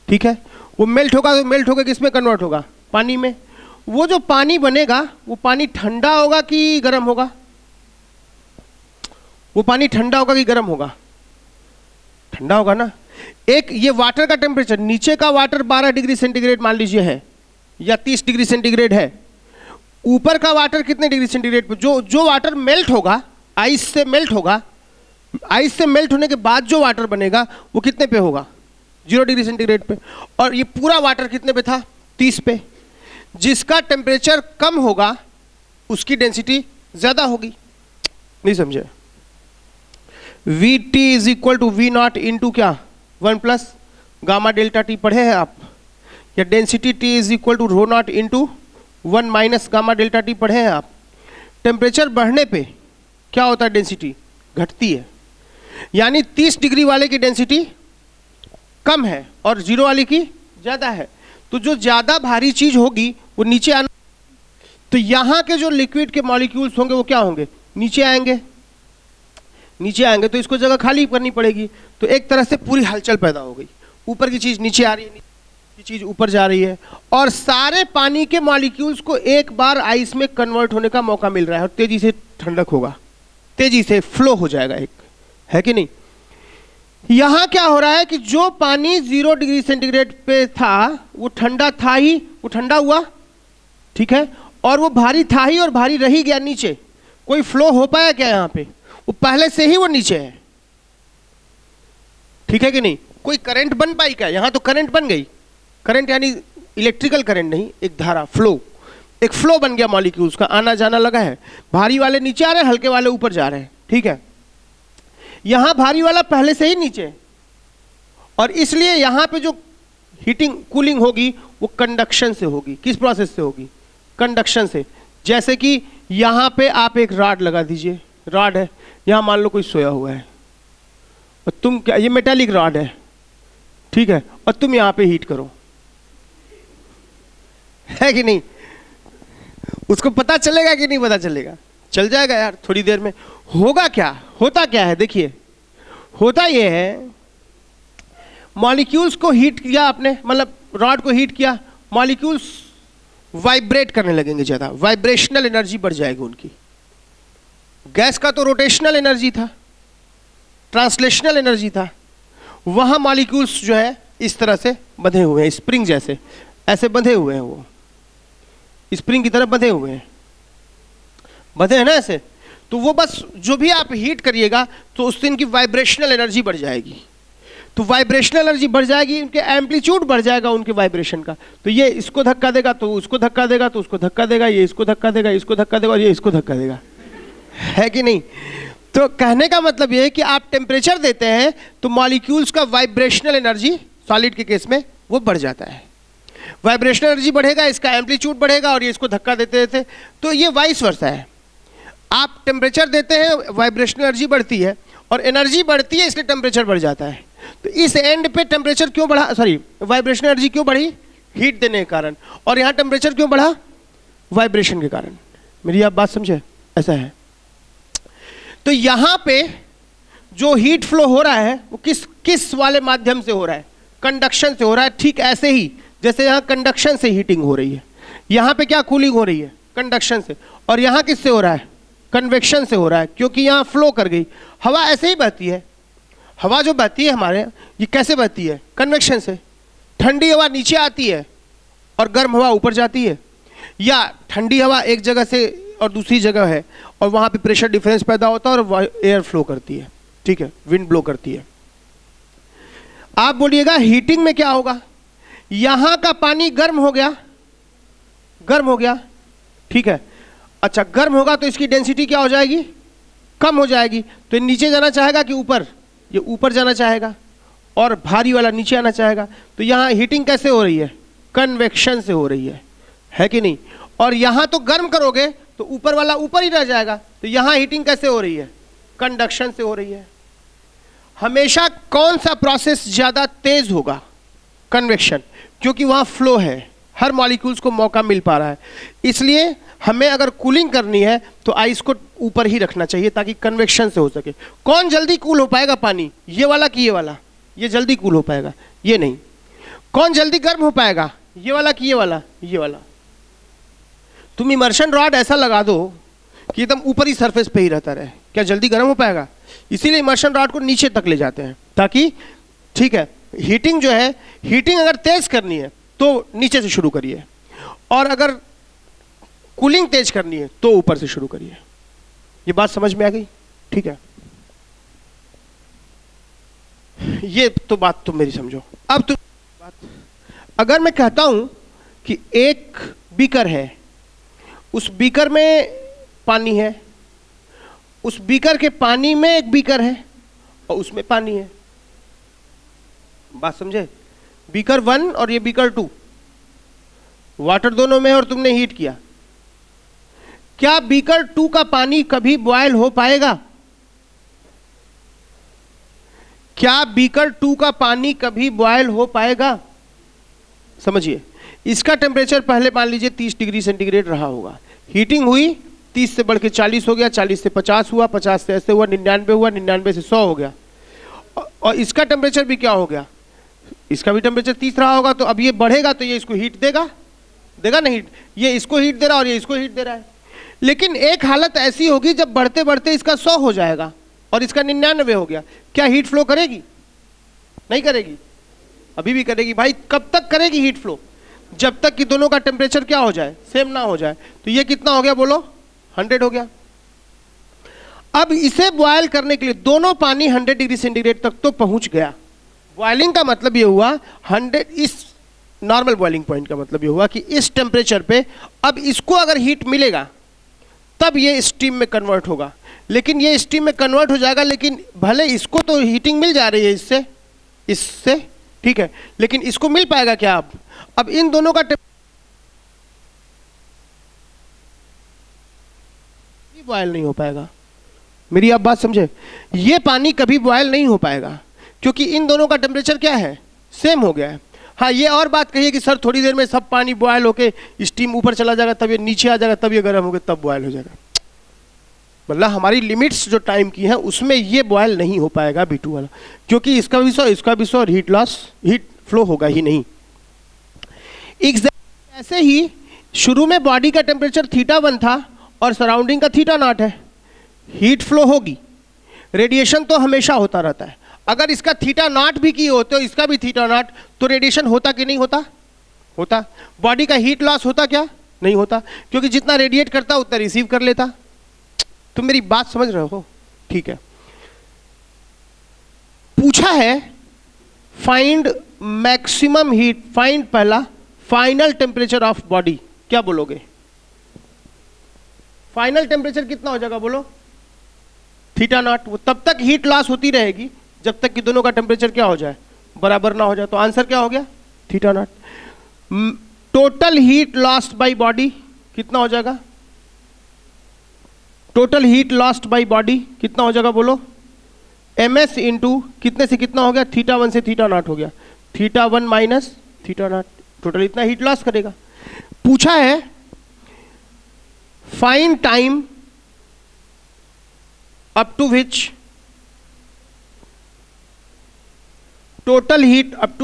Speaker 1: ठीक है। वो मेल्ट होगा तो मेल्ट होगा किसमें कन्वर्ट होगा, पानी में। वो जो पानी बनेगा वो पानी ठंडा होगा कि गर्म होगा, वो पानी ठंडा होगा कि गर्म होगा, ठंडा होगा ना। एक ये वाटर का टेम्परेचर, नीचे का वाटर 12 डिग्री सेंटीग्रेड मान लीजिए है, या 30 डिग्री सेंटीग्रेड है, ऊपर का वाटर कितने डिग्री सेंटीग्रेड पे, जो वाटर मेल्ट होगा, आइस से मेल्ट होगा, आइस से मेल्ट होने के बाद जो वाटर बनेगा वो कितने पे होगा, 0 डिग्री सेंटीग्रेड पे। और ये पूरा वाटर कितने पे था, 30 पे। जिसका टेम्परेचर कम होगा उसकी डेंसिटी ज्यादा होगी। नहीं समझे? Vt is equal to V nought into क्या 1 प्लस गामा डेल्टा टी पढ़े हैं आप, या density T is equal to rho nought into 1 minus gamma delta T पढ़े हैं आप। टेम्परेचर बढ़ने पे क्या होता है? डेंसिटी घटती है, यानी 30 डिग्री वाले की डेंसिटी कम है और 0 वाले की ज्यादा है। तो जो ज्यादा भारी चीज होगी वो नीचे आना, तो यहां के जो लिक्विड के मॉलिक्यूल्स होंगे वो क्या होंगे? नीचे आएंगे। नीचे आएंगे तो इसको जगह खाली करनी पड़ेगी, तो एक तरह से पूरी हलचल पैदा हो गई। ऊपर की चीज नीचे आ रही है, नीचे की चीज ऊपर जा रही है, और सारे पानी के मॉलिक्यूल्स को एक बार आइस में कन्वर्ट होने का मौका मिल रहा है और तेजी से ठंडक होगा, तेजी से फ्लो हो जाएगा, एक है कि नहीं? यहां क्या हो रहा है कि जो पानी 0 डिग्री सेंटीग्रेड पे था वो ठंडा था ही, वो ठंडा हुआ, ठीक है, और वो भारी था ही और भारी रही गया नीचे। कोई फ्लो हो पाया क्या यहां पे? वो पहले से ही वो नीचे है, ठीक है कि नहीं? कोई करंट बन पाई क्या? यहां तो करंट बन गई। करंट यानी इलेक्ट्रिकल करंट नहीं, एक धारा, फ्लो, एक फ्लो बन गया, मॉलिक्यूल्स का आना जाना लगा है। भारी वाले नीचे आ रहे हैं, हल्के वाले ऊपर जा रहे हैं, ठीक है। यहां भारी वाला पहले से ही नीचे है, और इसलिए यहां पे जो हीटिंग कूलिंग होगी वो कंडक्शन से होगी। किस प्रोसेस से होगी? कंडक्शन से। जैसे कि यहां पे आप एक रॉड लगा दीजिए, रॉड है, यहां मान लो कोई सोया हुआ है, और तुम क्या, ये मेटालिक रॉड है, ठीक है, और तुम यहां पे हीट करो, है कि नहीं? उसको पता चलेगा कि नहीं पता चलेगा? चल जाएगा यार थोड़ी देर में। होगा क्या, होता क्या है? देखिए, होता यह है, मॉलिक्यूल्स को हीट किया आपने, मतलब रॉड को हीट किया, मॉलिक्यूल्स वाइब्रेट करने लगेंगे, ज्यादा वाइब्रेशनल एनर्जी बढ़ जाएगी उनकी। गैस का तो रोटेशनल एनर्जी था, ट्रांसलेशनल एनर्जी था, वहां मॉलिक्यूल्स जो है इस तरह से बंधे हुए हैं, स्प्रिंग जैसे, ऐसे बंधे हुए हैं, वो स्प्रिंग की तरह बंधे हुए हैं, बंधे हैं ना ऐसे। तो वो बस जो भी आप हीट करिएगा तो उससे इनकी वाइब्रेशनल एनर्जी बढ़ जाएगी, तो वाइब्रेशनल एनर्जी बढ़ जाएगी, उनके एम्पलीट्यूड बढ़ जाएगा उनके वाइब्रेशन का। तो ये इसको धक्का देगा तो उसको धक्का देगा, तो उसको धक्का देगा, ये इसको धक्का देगा, इसको धक्का देगा, और ये इसको धक्का देगा, है कि नहीं? तो कहने का मतलब ये है कि आप टेम्परेचर देते हैं तो मॉलिक्यूल्स का वाइब्रेशनल एनर्जी सॉलिड के केस में वो बढ़ जाता है। वाइब्रेशनल एनर्जी बढ़ेगा, इसका एम्पलीट्यूड बढ़ेगा, और ये इसको धक्का देते देते, तो ये वाइस वर्सा है। आप टेम्परेचर देते हैं, वाइब्रेशनल एनर्जी बढ़ती है, और एनर्जी बढ़ती है इसलिए टेम्परेचर बढ़ जाता है। तो इस एंड पे टेम्परेचर क्यों बढ़ा, सॉरी वाइब्रेशनल एनर्जी क्यों बढ़ी? हीट देने के कारण। और यहाँ टेम्परेचर क्यों बढ़ा? वाइब्रेशन के कारण। मेरी आप बात समझे? ऐसा है। तो यहां पे जो हीट फ्लो हो रहा है वो किस वाले माध्यम से हो रहा है? कंडक्शन से हो रहा है। ठीक ऐसे ही जैसे यहां कंडक्शन से हीटिंग हो रही है, यहां पे क्या कूलिंग हो रही है? कंडक्शन से। और यहां किससे हो रहा है? कन्वेक्शन से हो रहा है, क्योंकि यहां फ्लो कर गई हवा, ऐसे ही बहती है। हवा जो बहती है हमारे, ये कैसे बहती है? कन्वेक्शन से। ठंडी हवा नीचे आती है और गर्म हवा ऊपर जाती है, या ठंडी हवा एक जगह से और दूसरी जगह है और वहां पे प्रेशर डिफरेंस पैदा होता है और एयर फ्लो करती है, ठीक है, विंड ब्लो करती है। आप बोलिएगा हीटिंग में क्या होगा? यहां का पानी गर्म हो गया, गर्म हो गया, ठीक है। अच्छा, गर्म होगा तो इसकी डेंसिटी क्या हो जाएगी? कम हो जाएगी। तो ये नीचे जाना चाहेगा कि ऊपर? ये ऊपर जाना चाहेगा, और भारी वाला नीचे आना चाहेगा। तो यहां हीटिंग कैसे हो रही है? कन्वेक्शन से हो रही है कि नहीं? और यहां तो गर्म करोगे तो ऊपर वाला ऊपर ही रह जाएगा। तो यहां हीटिंग कैसे हो रही है? कंडक्शन से हो रही है। हमेशा कौन सा प्रोसेस ज्यादा तेज होगा? कन्वेक्शन, क्योंकि वहां फ्लो है, हर मॉलिक्यूल्स को मौका मिल पा रहा है। इसलिए हमें अगर कूलिंग करनी है तो आइस को ऊपर ही रखना चाहिए ताकि कन्वेक्शन से हो सके। कौन जल्दी कूल हो पाएगा पानी? ये वाला कि ये वाला? ये जल्दी कूल हो पाएगा, ये नहीं। कौन जल्दी गर्म हो पाएगा? ये वाला कि ये वाला? ये वाला। तुम इमर्शन रॉड ऐसा लगा दो कि एकदम ऊपरी सरफेस पे ही रहता रहे, क्या जल्दी गर्म हो पाएगा? इसीलिए इमर्शन रॉड को नीचे तक ले जाते हैं ताकि, ठीक है, हीटिंग जो है, हीटिंग अगर तेज करनी है तो नीचे से शुरू करिए, और अगर कूलिंग तेज करनी है तो ऊपर से शुरू करिए। ये बात समझ में आ गई? ठीक है, ये तो बात तुम मेरी समझो। अब तुम बात, अगर मैं कहता हूं कि एक बीकर है, उस बीकर में पानी है, उस बीकर के पानी में एक बीकर है और उसमें पानी है। बात समझे? बीकर 1 और ये बीकर 2, वाटर दोनों में है और तुमने हीट किया। क्या बीकर 2 का पानी कभी बॉयल हो पाएगा? क्या बीकर 2 का पानी कभी बॉयल हो पाएगा? समझिए, इसका टेम्परेचर पहले मान लीजिए 30 डिग्री सेंटीग्रेड रहा होगा, हीटिंग हुई, 30 से बढ़ के 40 हो गया, 40 से 50 हुआ, 50 से ऐसे हुआ, 99 हुआ, 99 से 100 हो गया, और इसका टेम्परेचर भी क्या हो गया, इसका भी टेम्परेचर 30 रहा होगा। तो अब ये बढ़ेगा तो ये इसको हीट देगा, देगा ना हीट, ये इसको हीट दे रहा है और ये इसको हीट दे रहा है। लेकिन एक हालत ऐसी होगी जब बढ़ते बढ़ते इसका 100 हो जाएगा और इसका 99 हो गया, क्या हीट फ्लो करेगी? नहीं करेगी? अभी भी करेगी भाई। कब तक करेगी हीट फ्लो? जब तक कि दोनों का टेम्परेचर क्या हो जाए, सेम ना हो जाए। तो ये कितना हो गया बोलो? 100 हो गया। अब इसे बॉयल करने के लिए दोनों पानी 100 डिग्री सेंटीग्रेड तक तो पहुंच गया। बॉइलिंग का मतलब ये हुआ 100, इस नॉर्मल बॉइलिंग पॉइंट का मतलब ये हुआ कि इस टेम्परेचर पे अब इसको अगर हीट मिलेगा तब ये स्टीम में कन्वर्ट होगा। लेकिन ये स्टीम में कन्वर्ट हो जाएगा, लेकिन भले इसको तो हीटिंग मिल जा रही है इससे, ठीक है, लेकिन इसको मिल पाएगा क्या? अब इन दोनों का बॉयल नहीं हो पाएगा। मेरी आप बात समझे? ये पानी कभी बॉयल नहीं हो पाएगा क्योंकि इन दोनों का टेम्परेचर क्या है, सेम हो गया है। हाँ, ये और बात कहिए कि सर थोड़ी देर में सब पानी बॉयल होके स्टीम ऊपर चला जाएगा, तब ये नीचे आ जाएगा, तब ये गर्म होगा, तब बॉयल हो जाएगा। मतलब हमारी लिमिट्स जो टाइम की है उसमें ये बॉयल नहीं हो पाएगा B2 वाला, क्योंकि इसका भी 100 इसका भी 100 और हीट लॉस, हीट फ्लो होगा ही नहीं। ऐसे ही शुरू में बॉडी का टेम्परेचर θ1 था और सराउंडिंग का θ0 है, हीट फ्लो होगी, रेडिएशन तो हमेशा होता रहता है। अगर इसका θ0 भी की होते हो, इसका भी θ0, तो रेडिएशन होता कि नहीं होता? होता। बॉडी का हीट लॉस होता क्या? नहीं होता, क्योंकि जितना रेडिएट करता उतना रिसीव कर लेता। तुम मेरी बात समझ रहे हो? ठीक है। पूछा है फाइंड मैक्सिमम हीट, फाइंड पहला फाइनल टेम्परेचर ऑफ बॉडी। क्या बोलोगे? फाइनल टेम्परेचर कितना हो जाएगा बोलो? θ0। वो तब तक हीट लॉस होती रहेगी जब तक कि दोनों का टेम्परेचर क्या हो जाए, बराबर ना हो जाए। तो आंसर क्या हो गया? θ0। Total heat lost by body कितना हो जाएगा? Total heat lost by body कितना हो जाएगा बोलो? ms इंटू कितने से कितना हो गया? θ1 से θ0 हो गया, θ1 माइनस θ0, टोटल इतना हीट लॉस करेगा। पूछा है find time up to which total heat up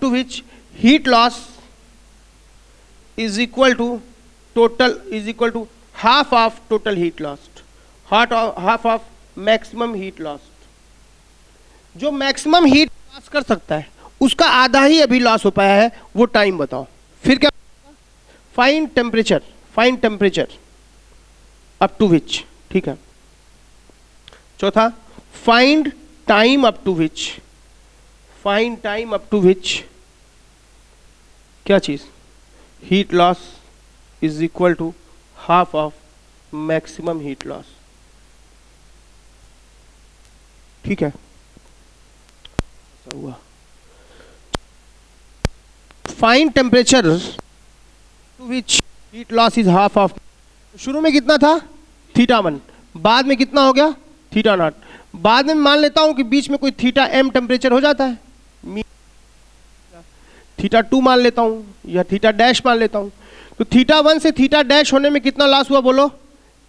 Speaker 1: to which heat loss is equal to half of total heat lost, half of maximum heat lost. जो मैक्सिमम हीट लॉस कर सकता है उसका आधा ही अभी लॉस हो पाया है, वो टाइम बताओ। फिर क्या? Find temperature up to which, ठीक है। चौथा find time up to which क्या चीज? Heat loss is equal to half of maximum heat loss, ठीक है। हुआ find temperature to which heat loss is half of, शुरू में कितना था? θ1, बाद में कितना हो गया? θ0। बाद में मान लेता हूं कि बीच में कोई θm टेम्परेचर हो जाता है, θ2 मान लेता हूं या θ' मान लेता हूं। तो θ1 से θ' होने में कितना लॉस हुआ बोलो?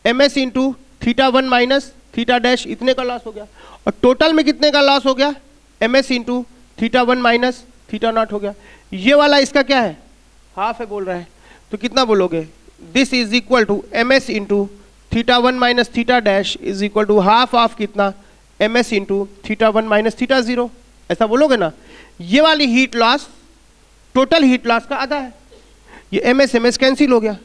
Speaker 1: ms इंटू θ1 माइनस θ' इतने का लॉस हो गया। और टोटल में कितने का लॉस हो गया? ms इंटू θ1 माइनस θ0 हो गया। ये वाला इसका क्या है? हाफ है बोल रहा है, तो कितना बोलोगे? This is equal to ms into θ1 minus θ' is equal to half of कितना? ms इंटू θ1 माइनस θ0, ऐसा बोलोगे ना। ये वाली heat loss total heat loss का आधा है। ये ms कैंसिल हो गया,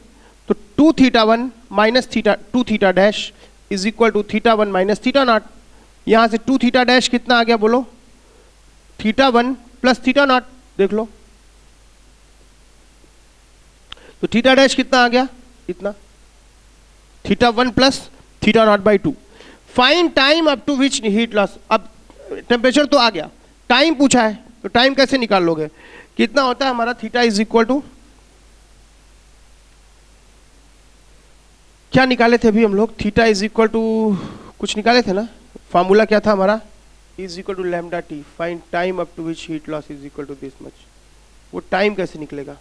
Speaker 1: तो 2θ1 minus 2θ' is equal to θ1 minus θ0। यहां से 2θ' कितना आ गया बोलो? θ1 प्लस θ0, देख लो। तो थीटा डैश कितना आ गया, इतना, theta 1 plus theta nought by 2। Find time up to which heat loss. अब टेम्परेचर तो आ गया, टाइम पूछा है, तो टाइम कैसे निकाल लोगे, कितना होता है हमारा, थीटा इज इक्वल टू, क्या निकाले थे अभी हम लोग, थीटा इज इक्वल टू कुछ निकाले थे ना, फॉर्मूला क्या था हमारा, is equal to lambda T, find time up to which heat loss is equal to this much. वो टाइम कैसे निकलेगा,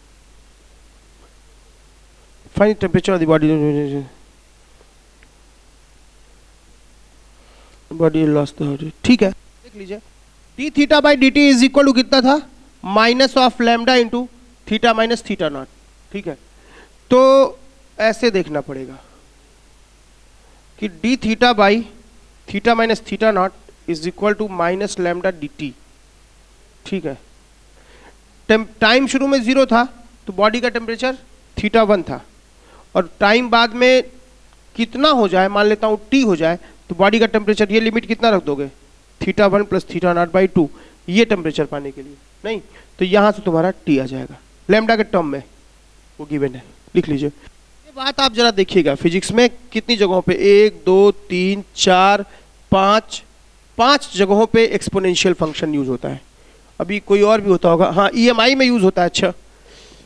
Speaker 1: find temperature of the body loss, ठीक है, देख लीजिए, D theta by D T is equal to कितना था, minus of lambda into theta minus theta nought, ठीक है। तो ऐसे देखना पड़ेगा कि D theta by theta minus theta nought is equal to minus lambda D T, ठीक है। टाइम शुरू में 0 था तो बॉडी का टेम्परेचर थीटा 1 था, और टाइम बाद में कितना हो जाए, मान लेता हूँ टी हो जाए, तो बॉडी का टेम्परेचर, ये लिमिट कितना रख दोगे, theta 1 plus theta nought by 2, ये टेम्परेचर पाने के लिए, नहीं तो यहाँ से तुम्हारा टी आ जाएगा लैम्डा के टर्म में, वो गिवन है, लिख लीजिए। ये बात आप जरा देखिएगा, फिजिक्स में कितनी जगहों पे, 1 2 3 4 5 जगहों पे एक्सपोनेंशियल फंक्शन यूज होता है। अभी कोई और भी होता होगा, हाँ EMI में यूज होता है, अच्छा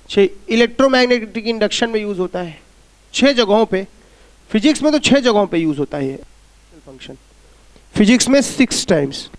Speaker 1: 6 इलेक्ट्रोमैग्नेटिक इंडक्शन में यूज होता है, 6 जगहों पे, फिजिक्स में तो 6 जगहों पे यूज होता है ये फंक्शन, फिजिक्स में 6 टाइम्स।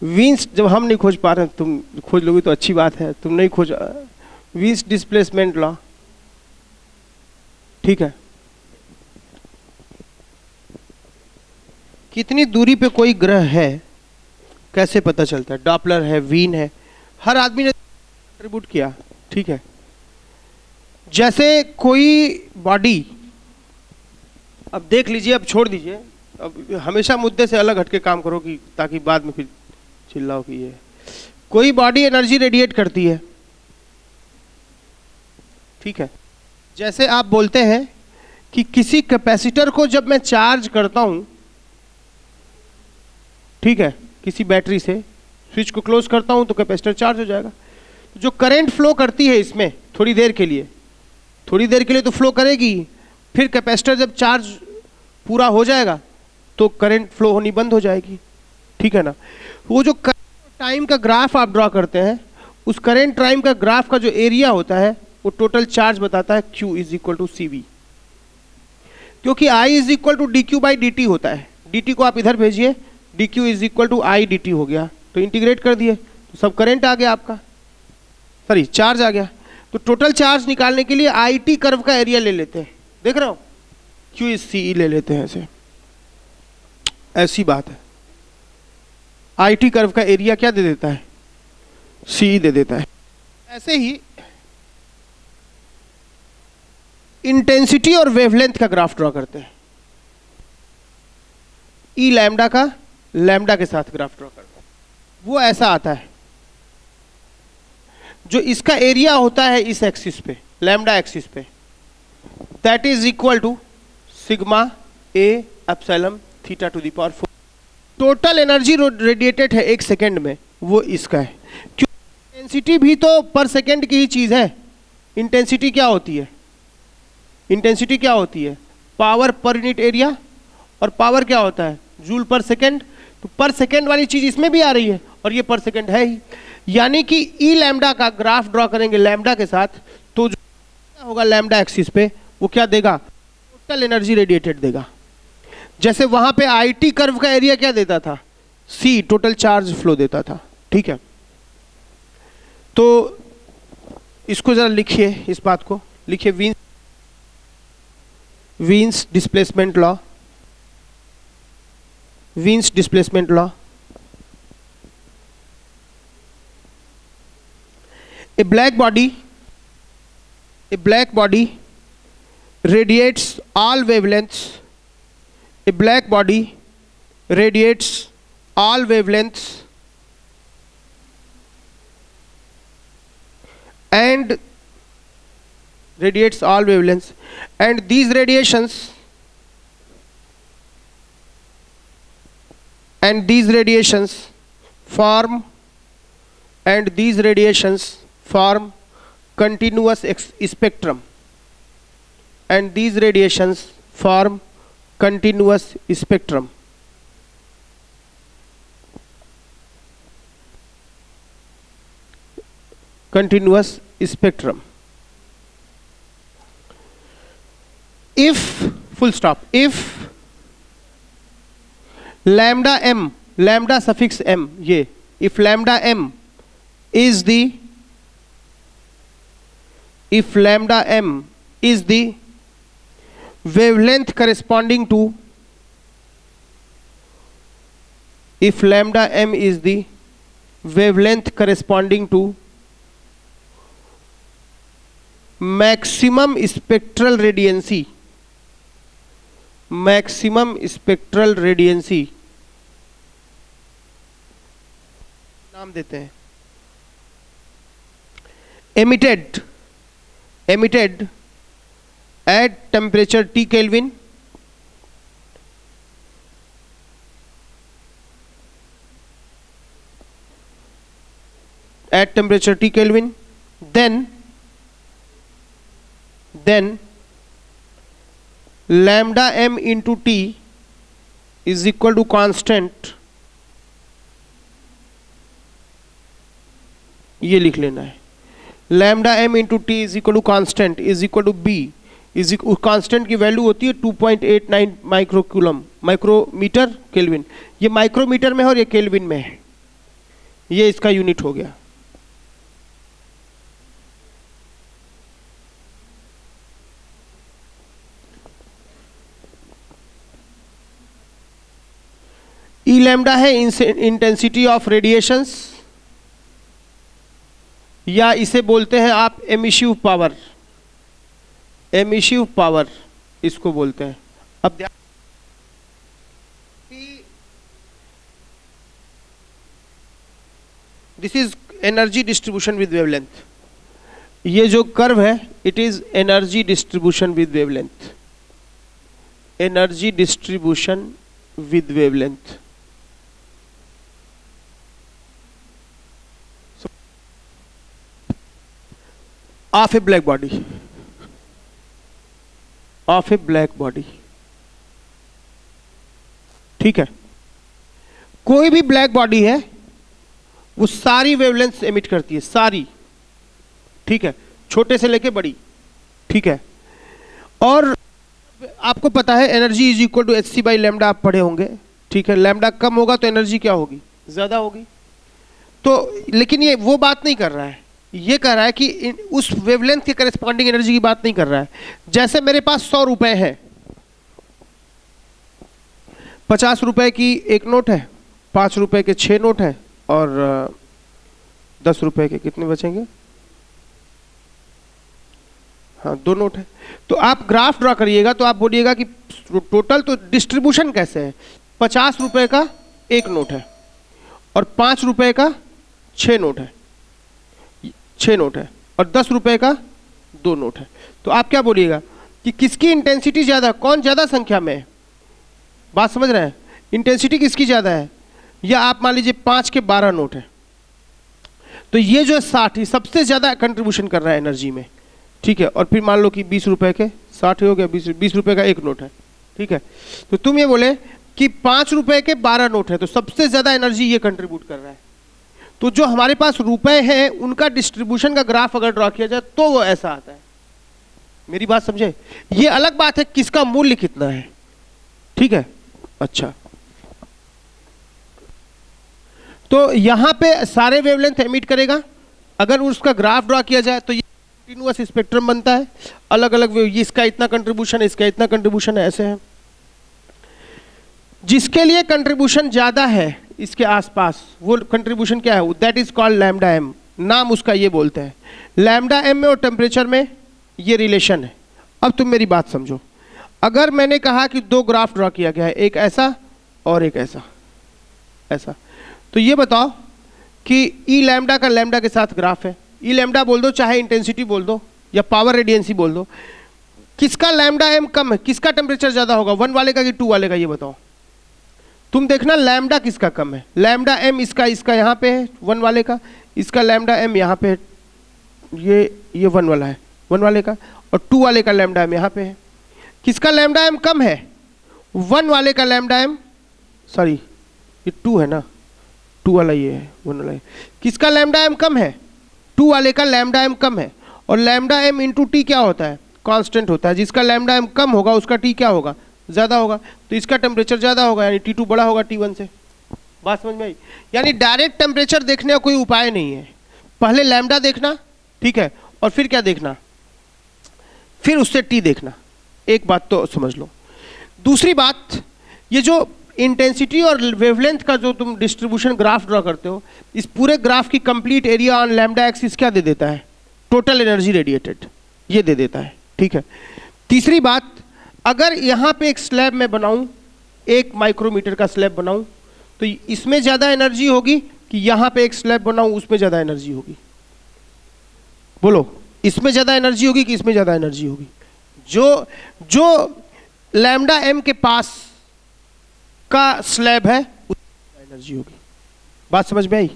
Speaker 1: वीन्स जब हम नहीं खोज पा रहे, तुम खोज लोगे तो अच्छी बात है, तुम नहीं खोज, वीन्स डिस्प्लेसमेंट लॉ, ठीक है, कितनी दूरी पे कोई ग्रह है कैसे पता चलता है, डॉपलर है, वीन है, हर आदमी ने एट्रीब्यूट किया, ठीक है। जैसे कोई बॉडी, अब देख लीजिए, अब छोड़ दीजिए, अब हमेशा मुद्दे से अलग हटके काम करो कि ताकि बाद में फिर चिल्लाओ कि ये, कोई बॉडी एनर्जी रेडिएट करती है, ठीक है। जैसे आप बोलते हैं कि किसी कैपेसिटर को जब मैं चार्ज करता हूं, ठीक है, किसी बैटरी से स्विच को क्लोज करता हूं तो कैपेसिटर चार्ज हो जाएगा। जो करंट फ्लो करती है इसमें थोड़ी देर के लिए तो फ्लो करेगी, फिर कैपेसिटर जब चार्ज पूरा हो जाएगा तो करंट फ्लो होनी बंद हो जाएगी, ठीक है ना। वो जो टाइम का ग्राफ आप ड्रॉ करते हैं, उस करंट टाइम का ग्राफ का जो एरिया होता है वो टोटल चार्ज बताता है Q is equal to CV, क्योंकि I is equal to DQ by DT होता है। DT को आप इधर भेजिए, DQ is equal to I DT हो गया, तो इंटीग्रेट कर दिए तो सब करंट आ गया आपका, सॉरी चार्ज आ गया। तो टोटल चार्ज निकालने के लिए IT कर्व का एरिया ले लेते हैं, देख रहे हो, Q इज CE ले लेते हैं, ऐसे ऐसी बात है। IT कर्व का एरिया क्या दे देता है, CE दे देता है। ऐसे ही इंटेंसिटी और वेवलेंथ का ग्राफ ड्रॉ करते हैं। ई लैम्डा का लैम्डा के साथ ग्राफ ड्रॉ करते हैं, वो ऐसा आता है। जो इसका एरिया होता है इस एक्सिस पे, लैम्डा एक्सिस पे, that is equal to sigma A epsilon theta to the power 4। Total energy radiated है एक सेकेंड में, वो इसका है। क्यों, इंटेंसिटी भी तो पर सेकेंड की ही चीज है। इंटेंसिटी क्या होती है, इंटेंसिटी क्या होती है, पावर पर यूनिट एरिया, और पावर क्या होता है, जूल पर सेकेंड। तो पर सेकेंड वाली चीज इसमें भी आ रही है और ये पर सेकेंड है ही, यानी कि ई लैम्डा का ग्राफ ड्रॉ करेंगे लैम्डा के साथ, तो जो होगा लैम्डा एक्सिस पे वो क्या देगा, टोटल एनर्जी रेडिएटेड देगा। जैसे वहां पे IT कर्व का एरिया क्या देता था, C टोटल चार्ज फ्लो देता था, ठीक है। तो इसको जरा लिखिए, इस बात को लिखिए, Wien's displacement law, Wien's displacement law. A black body radiates all wavelengths. A black body radiates all wavelengths and these radiations form continuous spectrum, and these radiations form continuous spectrum. Continuous spectrum. If full stop, if lambda m, lambda suffix m, ये if lambda m is the, if lambda m is the wavelength corresponding to, if lambda m is the wavelength corresponding to maximum spectral radiancy, maximum spectral radiancy नाम देते हैं, emitted at temperature T Kelvin, at temperature T Kelvin, then lambda m into T is equal to constant, ये लिख लेना है, lambda m into T is equal to constant is equal to B, is constant की value होती है 2.89 microcoulomb, micrometre kelvin. ये micrometre में है और ये केल्विन में है, ये इसका यूनिट हो गया। ई लैम्डा है इंटेंसिटी ऑफ रेडिएशंस, या इसे बोलते हैं आप एमिसिव पावर, एमिसिव पावर इसको बोलते हैं। अब this is energy distribution with wavelength, ये जो कर्व है it is energy distribution with wavelength, energy distribution with wavelength. of a black body, of A black body. ठीक है, कोई भी ब्लैक बॉडी है वो सारी वेवलेंथ एमिट करती है, सारी। ठीक है, छोटे से लेके बड़ी। ठीक है, और आपको पता है energy is equal to H C by lambda, आप पढ़े होंगे। ठीक है, लैम्डा कम होगा तो एनर्जी क्या होगी, ज्यादा होगी। तो लेकिन ये वो बात नहीं कर रहा है, ये कह रहा है कि उस वेवलेंथ के करेस्पॉन्डिंग एनर्जी की बात नहीं कर रहा है। जैसे मेरे पास 100 रुपए है, 50 रुपए की एक नोट है, 5 रुपए के 6 नोट है, और 10 रुपए के कितने बचेंगे, हाँ 2 नोट है। तो आप ग्राफ ड्रॉ करिएगा तो आप बोलिएगा कि टोटल तो डिस्ट्रीब्यूशन कैसे है। 50 रुपए का एक नोट है और 5 रुपए का 6 नोट है, 6 नोट है, और 10 रुपए का 2 नोट है। तो आप क्या बोलिएगा कि किसकी इंटेंसिटी ज्यादा, कौन ज्यादा संख्या में है। बात समझ रहे हैं, इंटेंसिटी किसकी ज्यादा है। या आप मान लीजिए 5 के 12 नोट है, तो ये जो 60 सबसे ज्यादा कंट्रीब्यूशन कर रहा है एनर्जी में। ठीक है, और फिर मान लो कि 20 रुपए के 60 हो गया, 20 रुपए का एक नोट है। ठीक है, तो तुम ये बोले कि 5 रुपए के 12 नोट है, तो सबसे ज्यादा एनर्जी ये कंट्रीब्यूट कर रहा है। तो जो हमारे पास रुपए हैं उनका डिस्ट्रीब्यूशन का ग्राफ अगर ड्रॉ किया जाए तो वो ऐसा आता है। मेरी बात समझे। ये अलग बात है किसका मूल्य कितना है। ठीक है, अच्छा, तो यहां पे सारे वेवलेंथ एमिट करेगा। अगर उसका ग्राफ ड्रॉ किया जाए तो ये कंटिन्यूअस स्पेक्ट्रम बनता है, अलग अलग वेव, इसका इतना कंट्रीब्यूशन है, इसका इतना कंट्रीब्यूशन है, ऐसे है। जिसके लिए कंट्रीब्यूशन ज्यादा है इसके आसपास, वो कंट्रीब्यूशन क्या है, that is called lambda M. नाम उसका ये बोलते हैं। लैम्डा एम में और टेम्परेचर में ये रिलेशन है। अब तुम मेरी बात समझो, अगर मैंने कहा कि 2 ग्राफ ड्रॉ किया गया है, एक ऐसा और एक ऐसा, ऐसा, तो ये बताओ कि ई लैम्डा का लैम्डा के साथ ग्राफ है। ई लैम्डा बोल दो, चाहे इंटेंसिटी बोल दो या पावर रेडियंसी बोल दो, किसका लैम्डा एम कम है, किसका टेम्परेचर ज्यादा होगा, 1 वाले का कि 2 वाले का, ये बताओ। तुम देखना लैम्डा किसका कम है। लैम्डा एम इसका यहाँ पे है 1 वाले का, इसका लैम्डा एम यहाँ पे है, ये 1 वाला है 1 वाले का, और 2 वाले का लैम्डा एम यहाँ पे है। किसका लैम्डा एम कम है, 1 वाले का लैम्डा एम, सॉरी ये 2 है ना, 2 वाला ये है, 1 वाला है। किसका लैम्डा एम कम है, 2 वाले का लैम्डा एम कम है। और लैम्डा एम इंटू टी क्या होता है, कांस्टेंट होता है। जिसका लैम्डा एम कम होगा उसका टी क्या होगा, ज्यादा होगा। तो इसका टेम्परेचर ज्यादा होगा, यानी T2 बड़ा होगा T1 से। बात समझ में आई। यानी डायरेक्ट टेम्परेचर देखने का कोई उपाय नहीं है, पहले लैम्डा देखना, ठीक है, और फिर क्या देखना, फिर उससे टी देखना। एक बात तो समझ लो। दूसरी बात, ये जो इंटेंसिटी और वेवलेंथ का जो तुम डिस्ट्रीब्यूशन ग्राफ ड्रॉ करते हो, इस पूरे ग्राफ की complete area on lambda axis क्या दे देता है, टोटल एनर्जी रेडिएटेड, ये दे देता है। ठीक है। तीसरी बात, अगर यहाँ पे एक स्लैब में बनाऊं, 1 माइक्रोमीटर का स्लैब बनाऊं, तो इसमें ज्यादा एनर्जी होगी कि यहाँ पे एक स्लैब बनाऊं उसमें ज्यादा एनर्जी होगी। बोलो, इसमें ज्यादा एनर्जी होगी कि इसमें ज्यादा एनर्जी होगी। जो लैम्डा एम के पास का स्लैब है उसमें एनर्जी होगी। बात समझ में आई।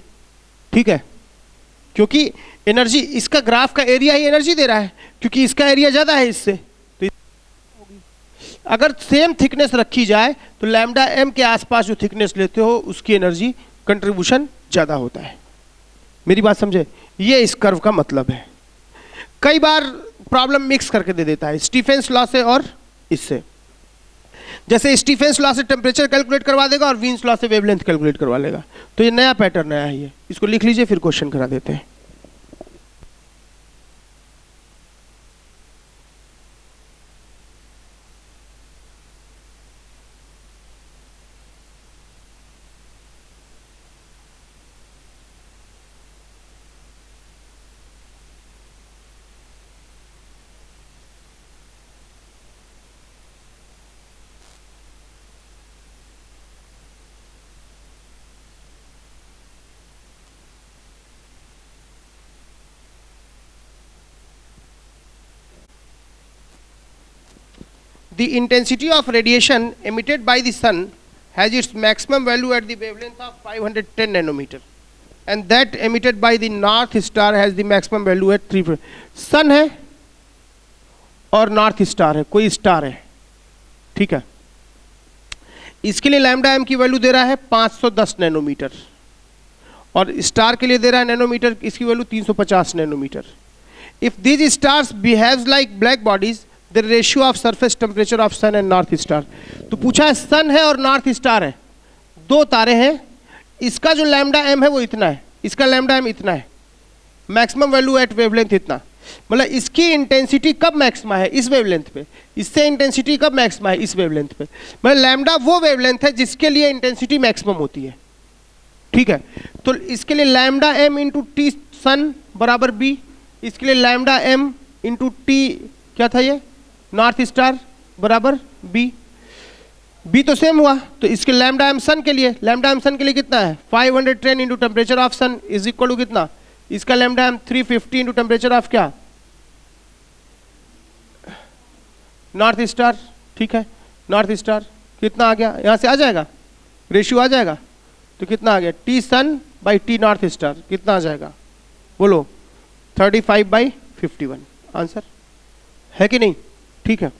Speaker 1: ठीक है, क्योंकि एनर्जी, इसका ग्राफ का एरिया ही एनर्जी दे रहा है, क्योंकि इसका एरिया ज्यादा है इससे, तो अगर सेम थिकनेस रखी जाए तो लैम्डा एम के आसपास जो थिकनेस लेते हो उसकी एनर्जी कंट्रीब्यूशन ज्यादा होता है। मेरी बात समझे, ये इस कर्व का मतलब है। कई बार प्रॉब्लम मिक्स करके दे देता है, स्टीफेंस लॉ से और इससे। जैसे स्टीफेंस लॉ से टेम्परेचर कैलकुलेट करवा देगा और वीन्स लॉ से वेवलेंथ कैलकुलेट करवा लेगा। तो ये नया पैटर्न आया है, ये इसको लिख लीजिए, फिर क्वेश्चन करा देते हैं। The intensity of radiation emitted by the sun has its maximum value at the wavelength of 510 nanometer, and that emitted by the north star has the maximum value at 3. सन है और नॉर्थ स्टार है, कोई star है, ठीक है। इसके लिए lambda M की वैल्यू दे रहा है 510 नैनोमीटर, और स्टार के लिए दे रहा है नैनोमीटर, इसकी value 350 nanometre. If these stars behaves like black bodies, the ratio of surface temperature of sun and North Star. तो पूछा है सन है और नॉर्थ स्टार है, दो तारे हैं, इसका जो लैम्डा एम है वो इतना है, इसका लैम्डा एम इतना है, मैक्सिमम वैल्यू एट वेवलेंथ इतना, मतलब इसकी इंटेंसिटी कब मैक्सिमा है, इस वेवलेंथ पे, इससे इंटेंसिटी कब मैक्सिमा है, इस वेवलेंथ पे, मतलब लैम्डा वो वेवलेंथ है जिसके लिए इंटेंसिटी मैक्सिमम होती है, ठीक है। तो इसके लिए लैम्डा एम इंटू टी सन बराबर बी, इसके लिए लैम्डा एम इंटू टी क्या था ये नॉर्थ स्टार बराबर बी, बी तो सेम हुआ, तो इसके लैम्डा एम सन के लिए, लैम्डा एम सन के लिए कितना है 510 into temperature of sun is equal to कितना, इसका lambda M 350 into temperature of क्या नॉर्थ स्टार, ठीक है। नॉर्थ स्टार कितना आ गया, यहां से आ जाएगा, रेशियो आ जाएगा, तो कितना आ गया T sun by T North Star, कितना आ जाएगा बोलो 35/51, आंसर है कि नहीं, ठीक है।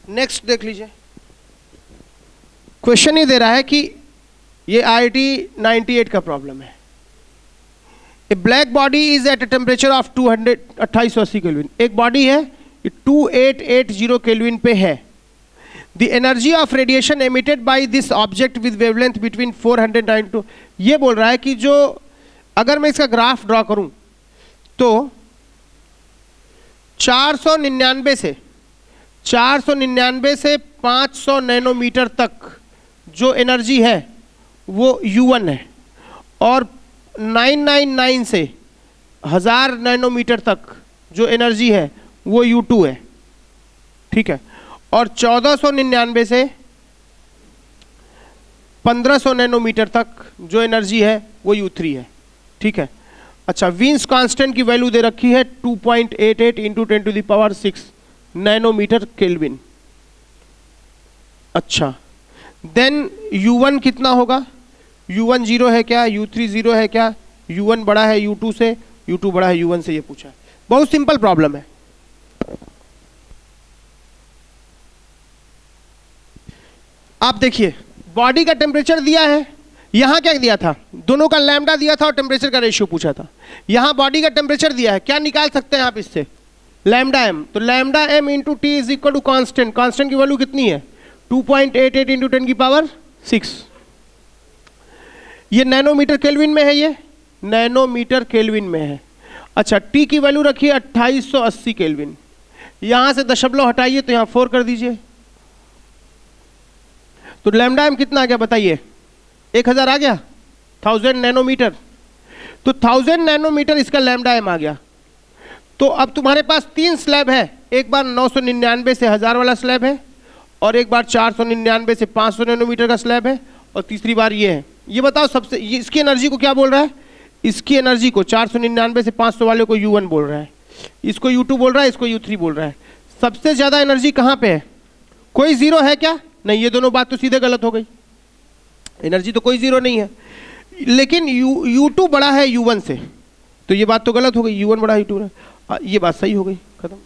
Speaker 1: नेक्स्ट देख लीजिए, क्वेश्चन ये दे रहा है कि ये IIT 98 का प्रॉब्लम है। A black body is at a temperature of 2880 kelvin, एक बॉडी है 2880 केल्विन पे है। The energy of radiation emitted by this object with wavelength between 492, ये बोल रहा है कि जो अगर मैं इसका ग्राफ ड्रॉ करूं तो 499 से 500 नैनोमीटर तक जो एनर्जी है वो U1 है, और 999 से 1000 नैनोमीटर तक जो एनर्जी है वो U2 है, ठीक है। और 1499 से 1500 नैनोमीटर तक जो एनर्जी है वो U3 है, ठीक है। अच्छा, वीन्स कांस्टेंट की वैल्यू दे रखी है 2.88 इंटू 10⁶ नैनोमीटर केल्विन। अच्छा, देन U1 कितना होगा, U1 0 है क्या, U3 0 है क्या, U1 बड़ा है U2 से, U2 बड़ा है U1 से, ये पूछा है। बहुत सिंपल प्रॉब्लम है। आप देखिए, बॉडी का टेम्परेचर दिया है, यहां क्या दिया था, दोनों का लैम्डा दिया था और टेम्परेचर का रेशियो पूछा था। यहां बॉडी का टेम्परेचर दिया है, क्या निकाल सकते हैं आप इससे, लैम्डा एम, तो lambda M into T is equal to constant, constant की वैल्यू कितनी है 2.88 इंटू 10⁶। ये नैनोमीटर केल्विन में है, ये नैनोमीटर केल्विन में है। अच्छा, टी की वैल्यू रखिए 2880 केल्विन, यहां से दशमलव हटाइए तो यहां 4 कर दीजिए, तो लैम्डा एम कितना आ गया बताइए, 1000 आ गया, 1000 नैनोमीटर, तो 1000 नैनोमीटर इसका लैम्डा एम आ गया। तो अब तुम्हारे पास 3 स्लैब है, एक बार 999 से 1000 वाला स्लैब है, और एक बार 499 से 500 नैनोमीटर का स्लैब है, और तीसरी बार ये है। ये बताओ सबसे, इसकी एनर्जी को क्या बोल रहा है, इसकी एनर्जी को 499 से 500 वाले को U1 बोल रहा है, इसको U2 बोल रहा है, इसको U3 बोल रहा है। सबसे ज्यादा एनर्जी कहां पे है, कोई जीरो है क्या, नहीं, ये दोनों बात तो सीधे गलत हो गई, एनर्जी तो कोई जीरो नहीं है, लेकिन U2 बड़ा है U1 से, तो ये बात तो गलत हो गई, U1 बड़ा है U2, ये बात सही हो गई, खत्म,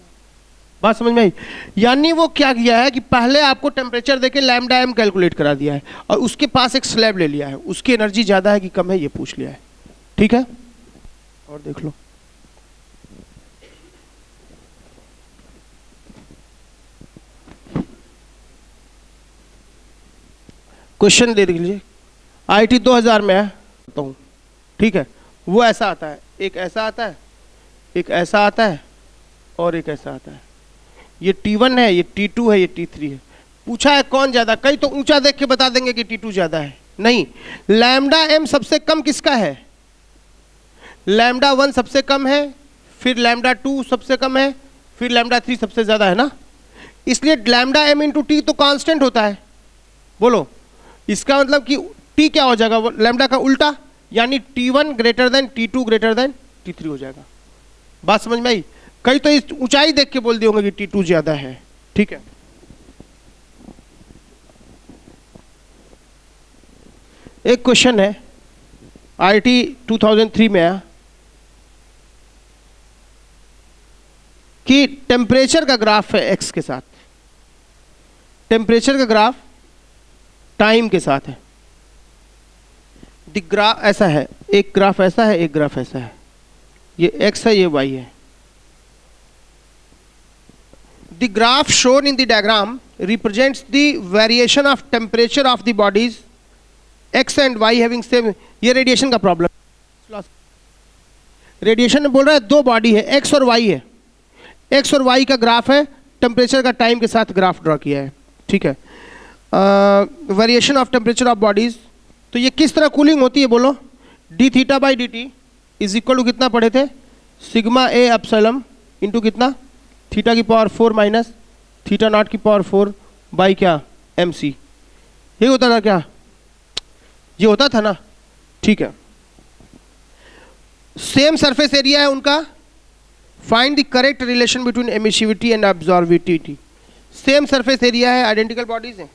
Speaker 1: बात समझ में आई। यानी वो क्या किया है कि पहले आपको टेम्परेचर देके लैम्डा एम कैलकुलेट करा दिया है, और उसके पास एक स्लैब ले लिया है, उसकी एनर्जी ज्यादा है कि कम है ये पूछ लिया है, ठीक है। और देख लो, क्वेश्चन दे दीजिए, IIT 2000 में है, तो ठीक है, वो ऐसा आता है, एक ऐसा आता है, एक ऐसा आता है, और एक ऐसा आता है। ये T1 है, ये T2 है, ये T3 है। पूछा है कौन ज्यादा, कई तो ऊंचा देख के बता देंगे कि T2 ज्यादा है, नहीं, लैम्डा एम सबसे कम किसका है, लैम्डा 1 सबसे कम है, फिर लैम्डा 2 सबसे कम है, फिर लैम्डा 3 सबसे ज्यादा है ना, इसलिए लैम्डा एम इंटू टी तो कांस्टेंट होता है। बोलो, इसका मतलब कि टी क्या हो जाएगा, लैम्डा का उल्टा, यानी T1 greater than T2 greater than T3 हो जाएगा। बात समझ में आई, कई तो इस ऊंचाई देख के बोल दिए होंगे कि T2 ज्यादा है, ठीक है। एक क्वेश्चन है IIT 2003 में आया, कि टेम्परेचर का ग्राफ है एक्स के साथ, टेम्परेचर का ग्राफ टाइम के साथ है। ग्राफ ऐसा है, एक ग्राफ ऐसा है, एक ग्राफ ऐसा है, ये एक्स है, ये वाई है। The graph shown in the diagram represents the variation of temperature of the bodies X and Y having same. ये रेडिएशन का प्रॉब्लम, रेडिएशन में बोल रहा है दो बॉडी है, एक्स और वाई है, एक्स और वाई का ग्राफ है, टेम्परेचर का टाइम के साथ ग्राफ ड्रॉ किया है, ठीक है। Variation of temperature of bodies, तो ये किस तरह कूलिंग होती है बोलो? D theta by D T is equal to कितना पढ़े थे? सिग्मा ए एप्सिलॉन इंटू कितना? थीटा की पावर 4 माइनस थीटा नॉट की पावर 4 बाई क्या? M C. ये होता था क्या? ये होता था ना, ठीक है। सेम सरफेस एरिया है उनका, find the correct relation between emissivity and एब्जॉर्बिविटी। Same surface area है, आइडेंटिकल बॉडीज हैं,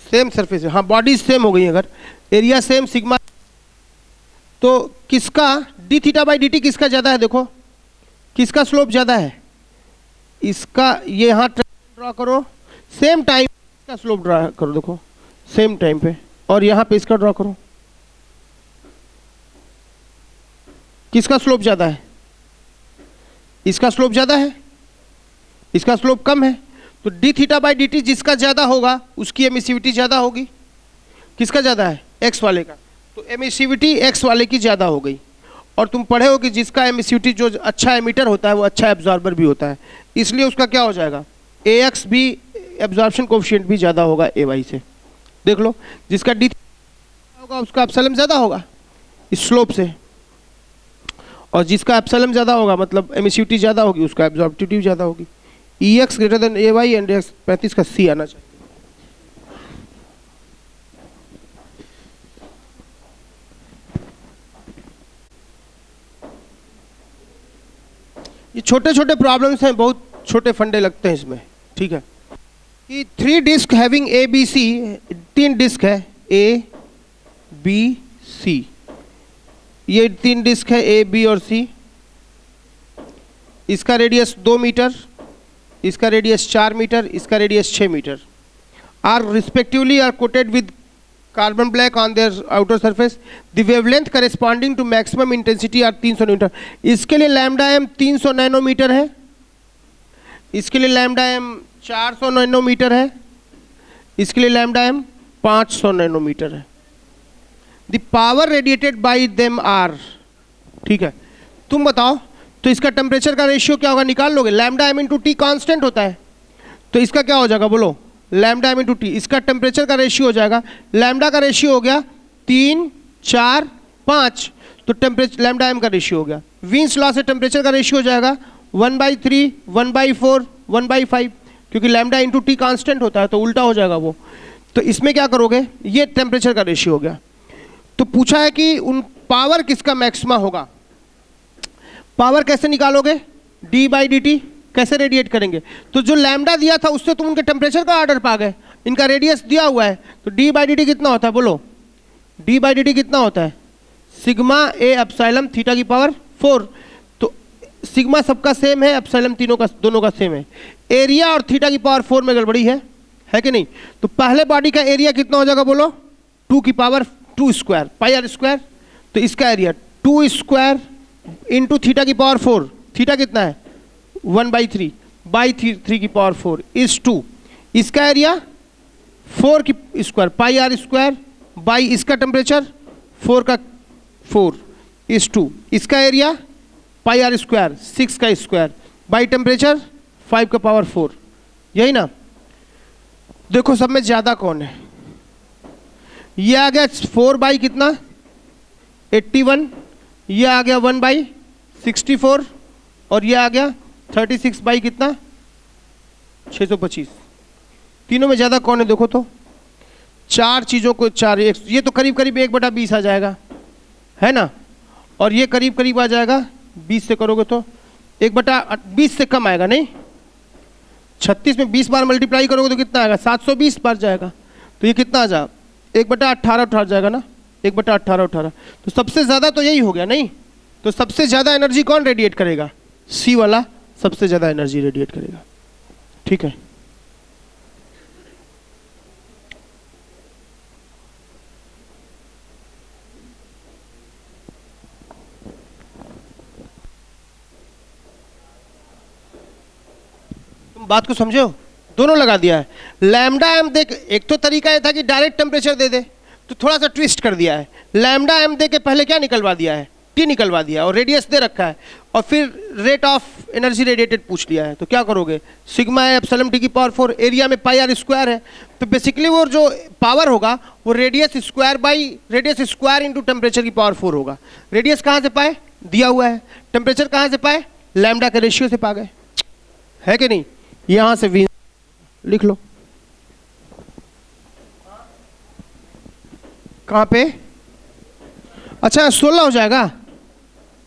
Speaker 1: सेम सरफेस है, हाँ बॉडीज सेम हो गई, अगर एरिया सेम सिग्मा, तो किसका D theta by D T किसका ज्यादा है? देखो किसका स्लोप ज्यादा है? इसका। ये यहाँ ड्रॉ करो, सेम टाइम इसका स्लोप ड्रॉ करो, देखो सेम टाइम पे, और यहाँ पे इसका ड्रॉ करो, किसका स्लोप ज्यादा है? इसका स्लोप ज्यादा है, इसका स्लोप कम है, तो D theta by D T जिसका ज्यादा होगा उसकी एमिसिविटी ज्यादा होगी। किसका ज्यादा है? एक्स वाले का, तो एमिसिविटी एक्स वाले की ज्यादा हो गई। और तुम पढ़े हो कि जिसका एमिसिविटी जो अच्छा एमिटर होता है वो अच्छा एब्जॉर्बर भी होता है, इसलिए उसका क्या हो जाएगा? ए एक्स भी, एब्जॉर्प्शन कोफिशिएंट भी ज्यादा होगा ए वाई से। देख लो, जिसका डी होगा उसका एप्सिलॉन ज्यादा होगा इस स्लोप से, और जिसका एप्सिलॉन ज्यादा होगा मतलब एमिसिविटी ज्यादा होगी उसका एब्जॉर्बिविटी ज्यादा होगी। ई x greater than A Y and x 35 का सी आना चाहिए। ये छोटे छोटे प्रॉब्लम्स हैं, बहुत छोटे फंडे लगते हैं इसमें, ठीक है। कि 3 disc having A B C, 3 disc है ए बी सी, ये 3 डिस्क है ए बी और सी, इसका रेडियस 2 मीटर, इसका रेडियस 4 मीटर, इसका radius 6 metre, are respectively are coated with carbon black on their outer surface. The wavelength corresponding to maximum intensity are 300 metre. इसके लिए lambda M 300 nanometre है, इसके लिए lambda M 400 nanometre है, इसके लिए लैम्डा एम 500 नैनोमीटर है। The power radiated by them are, ठीक है। तुम बताओ तो इसका टेम्परेचर का रेशियो क्या होगा? निकाल लोगे? Lambda M into T constant होता है, तो इसका क्या हो जाएगा बोलो? Lambda M into T. इसका टेम्परेचर का रेशियो हो जाएगा, लैम्डा का रेशियो हो गया 3, 4, 5, तो टेम्परेचर लैम्डा एम का रेशियो हो गया। वीन्स लॉ से टेम्परेचर का रेशियो हो जाएगा 1/3, 1/4, 1/5, क्योंकि लैम्डा इंटू टी कॉन्स्टेंट होता है तो उल्टा हो जाएगा वो। तो इसमें क्या करोगे? ये टेम्परेचर का रेशियो हो गया। तो पूछा है कि उन पावर किसका मैक्सिमा होगा। पावर कैसे निकालोगे? डी बाई डी टी कैसे रेडिएट करेंगे? तो जो लैम्डा दिया था उससे तुम उनके टेम्परेचर का ऑर्डर पा गए, इनका रेडियस दिया हुआ है, तो डी बाई डी टी कितना होता है बोलो? डी बाई डी टी कितना होता है? सिग्मा ए एप्सिलॉन थीटा की पावर 4। तो सिग्मा सबका सेम है, एप्सिलॉन तीनों का, दोनों का सेम है। एरिया और थीटा की पावर 4 में गड़बड़ी है कि नहीं? तो पहले बॉडी का एरिया कितना हो जाएगा बोलो? 2 की power 2 square, pi r square. तो इसका एरिया 2 स्क्वायर इंटू थीटा की पावर 4, थीटा कितना है? 1/3 बाई 3 की पावर 4 इज 2। इसका एरिया 4 की square, pi r square by इसका टेम्परेचर 4 का 4 इज 2। इसका एरिया पाई आर स्क्वायर 6 का स्क्वायर बाई टेम्परेचर 5 का पावर 4। यही ना? देखो सब में ज्यादा कौन है? ये आ गया 4 बाई कितना? 81, ये आ गया 1/64, और ये आ गया 36 बाई कितना? 625। तीनों में ज्यादा कौन है देखो तो? 4 चीजों को 4, ये तो करीब करीब 1/20 आ जाएगा, है ना? और ये करीब करीब आ जाएगा 20 से करोगे तो 1/20 से कम आएगा नहीं? 36 में 20 बार मल्टीप्लाई करोगे तो कितना आएगा? 720 बार जाएगा। तो ये कितना आ जाएगा? 1/18 18 जाएगा ना, 1/18 18, तो सबसे ज़्यादा तो यही हो गया नहीं? तो सबसे ज़्यादा एनर्जी कौन रेडिएट करेगा? सी वाला सबसे ज़्यादा एनर्जी रेडिएट करेगा। ठीक है, तुम बात को समझे हो? दोनों लगा दिया है। लैम्डा एम देख, एक तो तरीका ये था कि डायरेक्ट टेम्परेचर दे दे, तो थोड़ा सा ट्विस्ट कर दिया है। लैम्डा एम दे के पहले क्या निकलवा दिया है? टी निकलवा दिया, और रेडियस दे रखा है, और फिर रेट ऑफ एनर्जी रेडिएटेड पूछ लिया है। तो क्या करोगे? सिग्मा है एप्सिलॉन टी की पावर 4, एरिया में पाई आर स्क्वायर है, तो बेसिकली वो जो पावर होगा वो radius square by radius square into temperature की पावर 4 होगा। रेडियस कहाँ से पाए? दिया हुआ है। टेम्परेचर कहाँ से पाए? लैम्डा के रेशियो से पा गए, है कि नहीं? यहां से वी लिख लो। कहाँ पे? अच्छा 16 हो जाएगा।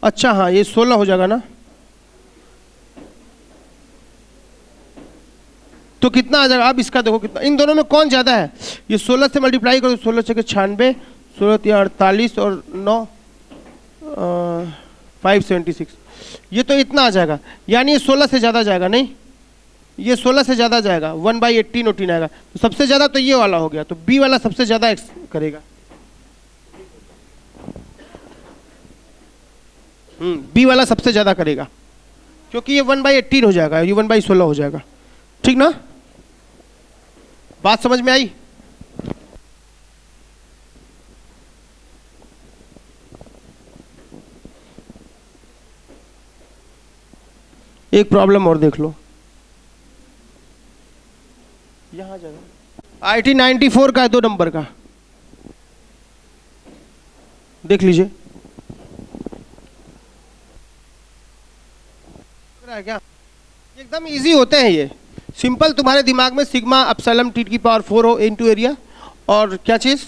Speaker 1: अच्छा हाँ, ये 16 हो जाएगा ना। तो कितना आ जाएगा? अब इसका देखो कितना, इन दोनों में कौन ज्यादा है? ये 16 से मल्टीप्लाई करो, 16 से 96, 16 48 और 9 576, ये तो इतना आ जाएगा। यानी ये 16 से ज्यादा जाएगा नहीं? ये 16 से ज्यादा जाएगा, 1/18 आएगा। तो सबसे ज्यादा तो ये वाला हो गया, तो बी वाला सबसे ज्यादा करेगा। बी वाला सबसे ज्यादा करेगा, क्योंकि ये 1/18 हो जाएगा, ये 1/16 हो जाएगा। ठीक ना? बात समझ में आई? एक प्रॉब्लम और देख लो, यहां जाएगा। IT 94 का है, 2 नंबर का, देख लीजिए। क्या एकदम इजी होते हैं ये, सिंपल। तुम्हारे दिमाग में सिग्मा एप्सिलॉन टी की पावर 4 हो इनटू एरिया, और क्या चीज?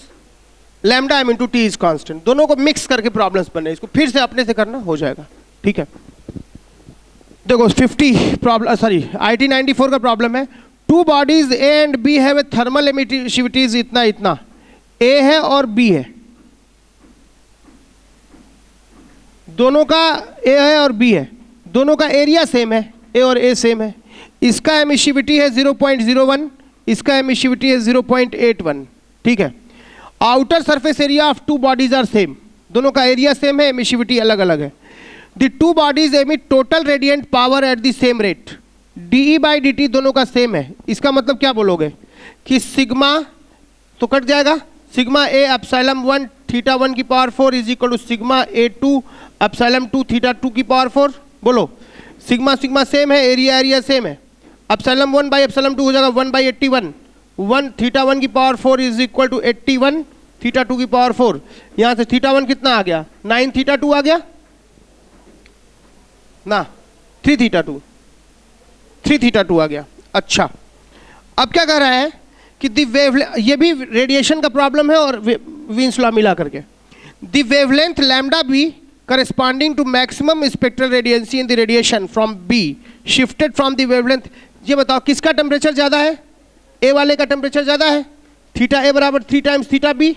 Speaker 1: Lambda M into T is constant. दोनों को मिक्स करके प्रॉब्लम्स बने, इसको फिर से अपने से करना, हो जाएगा। ठीक है, देखो 50 प्रॉब्लम, सॉरी IT 94 का प्रॉब्लम है। 2 bodies a and b have a thermal emissivities इतना इतना, ए है और बी है, दोनों का ए है और बी है, दोनों का एरिया सेम है, ए और ए सेम है। इसका एमिसिविटी है 0.01, इसका एमिसिविटी है 0.81। ठीक है, outer surface area of 2 bodies are same, दोनों का एरिया सेम है, एमिसिविटी अलग अलग है। The 2 bodies emit total radiant power at the same rate, DE by dt दोनों का सेम है। इसका मतलब क्या बोलोगे कि सिग्मा तो कट जाएगा, सिग्मा ए एप्सिलॉन 1 थीटा 1 की power 4 is equal to sigma A2 epsilon 2 theta 2 की पावर 4। बोलो, सिग्मा सिग्मा सेम है, एरिया एरिया सेम है, एप्सिलॉन 1 बाई एप्सिलॉन 2 हो जाएगा 1/81, 1 थीटा 1 की power 4 is equal to 81 theta 2 की पावर 4। यहां से थीटा 1 कितना आ गया? 9 थीटा 2 आ गया ना, 3 थीटा 2, 3 थीटा 2 आ गया। अच्छा, अब क्या कह रहा है कि दी वेवलेंथ, ये भी रेडिएशन का प्रॉब्लम है और वीन्स लॉ मिला करके, the wavelength lambda be corresponding to maximum spectral radiancy in the radiation from B shifted from the wavelength। ये बताओ किसका टेम्परेचर ज्यादा है? ए वाले का टेम्परेचर ज्यादा है, थीटा ए बराबर 3 टाइम्स थीटा बी,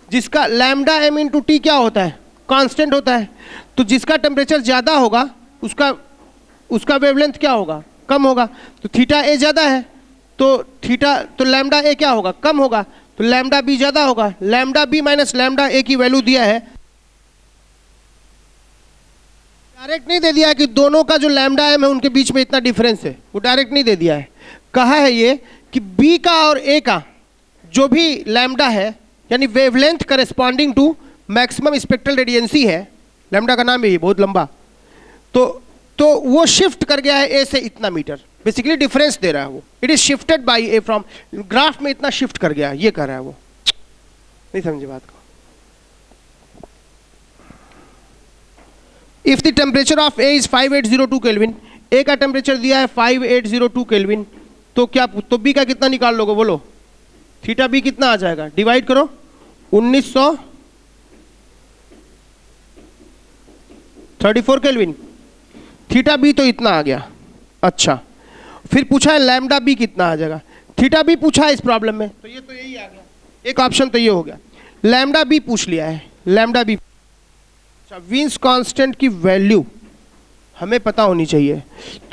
Speaker 1: जिसका लैम्डा एम इंटू टी क्या होता है? कांस्टेंट होता है। तो जिसका टेम्परेचर ज्यादा होगा उसका वेवलेंथ क्या होगा? कम होगा। तो थीटा ए ज्यादा है, तो लैम्डा ए क्या होगा? कम होगा, तो लैम्डा बी ज्यादा होगा। लैम्डा बी माइनस लैम्डा ए की वैल्यू दिया है, डायरेक्ट नहीं दे दिया है कि दोनों का जो लैम्डा एम है उनके बीच में इतना डिफरेंस है, वो डायरेक्ट नहीं दे दिया है। कहा है ये कि बी का और ए का जो भी लैम्डा है, यानी wavelength corresponding to maximum spectral radiancy है, लैम्डा का नाम है ये बहुत लंबा, तो वो शिफ्ट कर गया है ए से इतना मीटर, बेसिकली डिफरेंस दे रहा है वो। It is shifted by a from, graph में इतना शिफ्ट कर गया, ये कह रहा है वो। नहीं समझे बात को? If the temperature of a is 5802 kelvin, a का टेम्परेचर दिया है 5802 केल्विन, तो क्या, तो बी का कितना निकाल लोगे? बोलो, थीटा बी कितना आ जाएगा? डिवाइड करो 1934 केल्विन, थीटा बी तो इतना आ गया। अच्छा, फिर पूछा है लैम्डा बी कितना आ जाएगा? थीटा बी पूछा है इस प्रॉब्लम में, तो ये तो यही आ गया, एक ऑप्शन तो ये हो गया। लैम्डा बी पूछ लिया है, लैम्डा बी। अच्छा, वीन्स कांस्टेंट की वैल्यू हमें पता होनी चाहिए।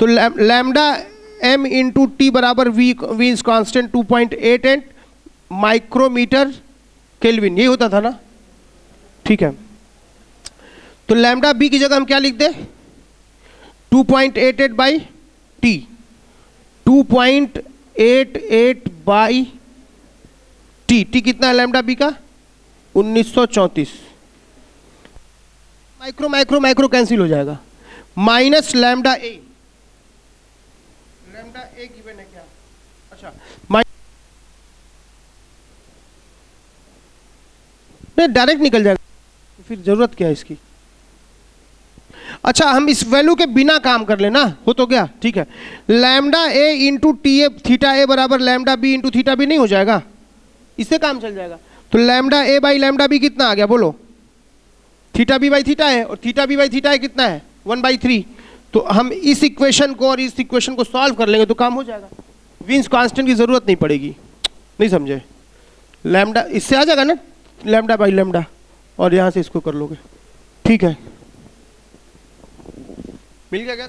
Speaker 1: तो लैम्डा एम इंटू टी बराबर वीन्स कांस्टेंट 2.88 माइक्रोमीटर केल्विन, ये होता था ना, ठीक है। तो लैम्डा बी की जगह हम क्या लिख दें, 2.88 by T, 2.88 by T. T कितना है लैम्डा बी का, 1934। माइक्रो माइक्रो माइक्रो कैंसिल हो जाएगा, माइनस लैम्डा ए। लैम्डा ए गिवन है क्या, अच्छा नहीं डायरेक्ट निकल जाएगा, फिर जरूरत क्या है इसकी। अच्छा, हम इस वैल्यू के बिना काम कर लेना, हो तो गया, ठीक है। Lambda a into t a theta a बराबर lambda b into theta b नहीं हो जाएगा, इससे काम चल जाएगा। तो lambda a by lambda b कितना आ गया बोलो, थीटा बी बाई थीटा है, और थीटा बी बाई थीटा है कितना है, 1/3। तो हम इस इक्वेशन को और इस इक्वेशन को सॉल्व कर लेंगे तो काम हो जाएगा, वीन्स कांस्टेंट की जरूरत नहीं पड़ेगी। नहीं समझे, लैम्डा इससे आ जाएगा ना, लैम्डा बाई लैम्डा, और यहां से इसको कर लोगे, ठीक है, मिल गया क्या?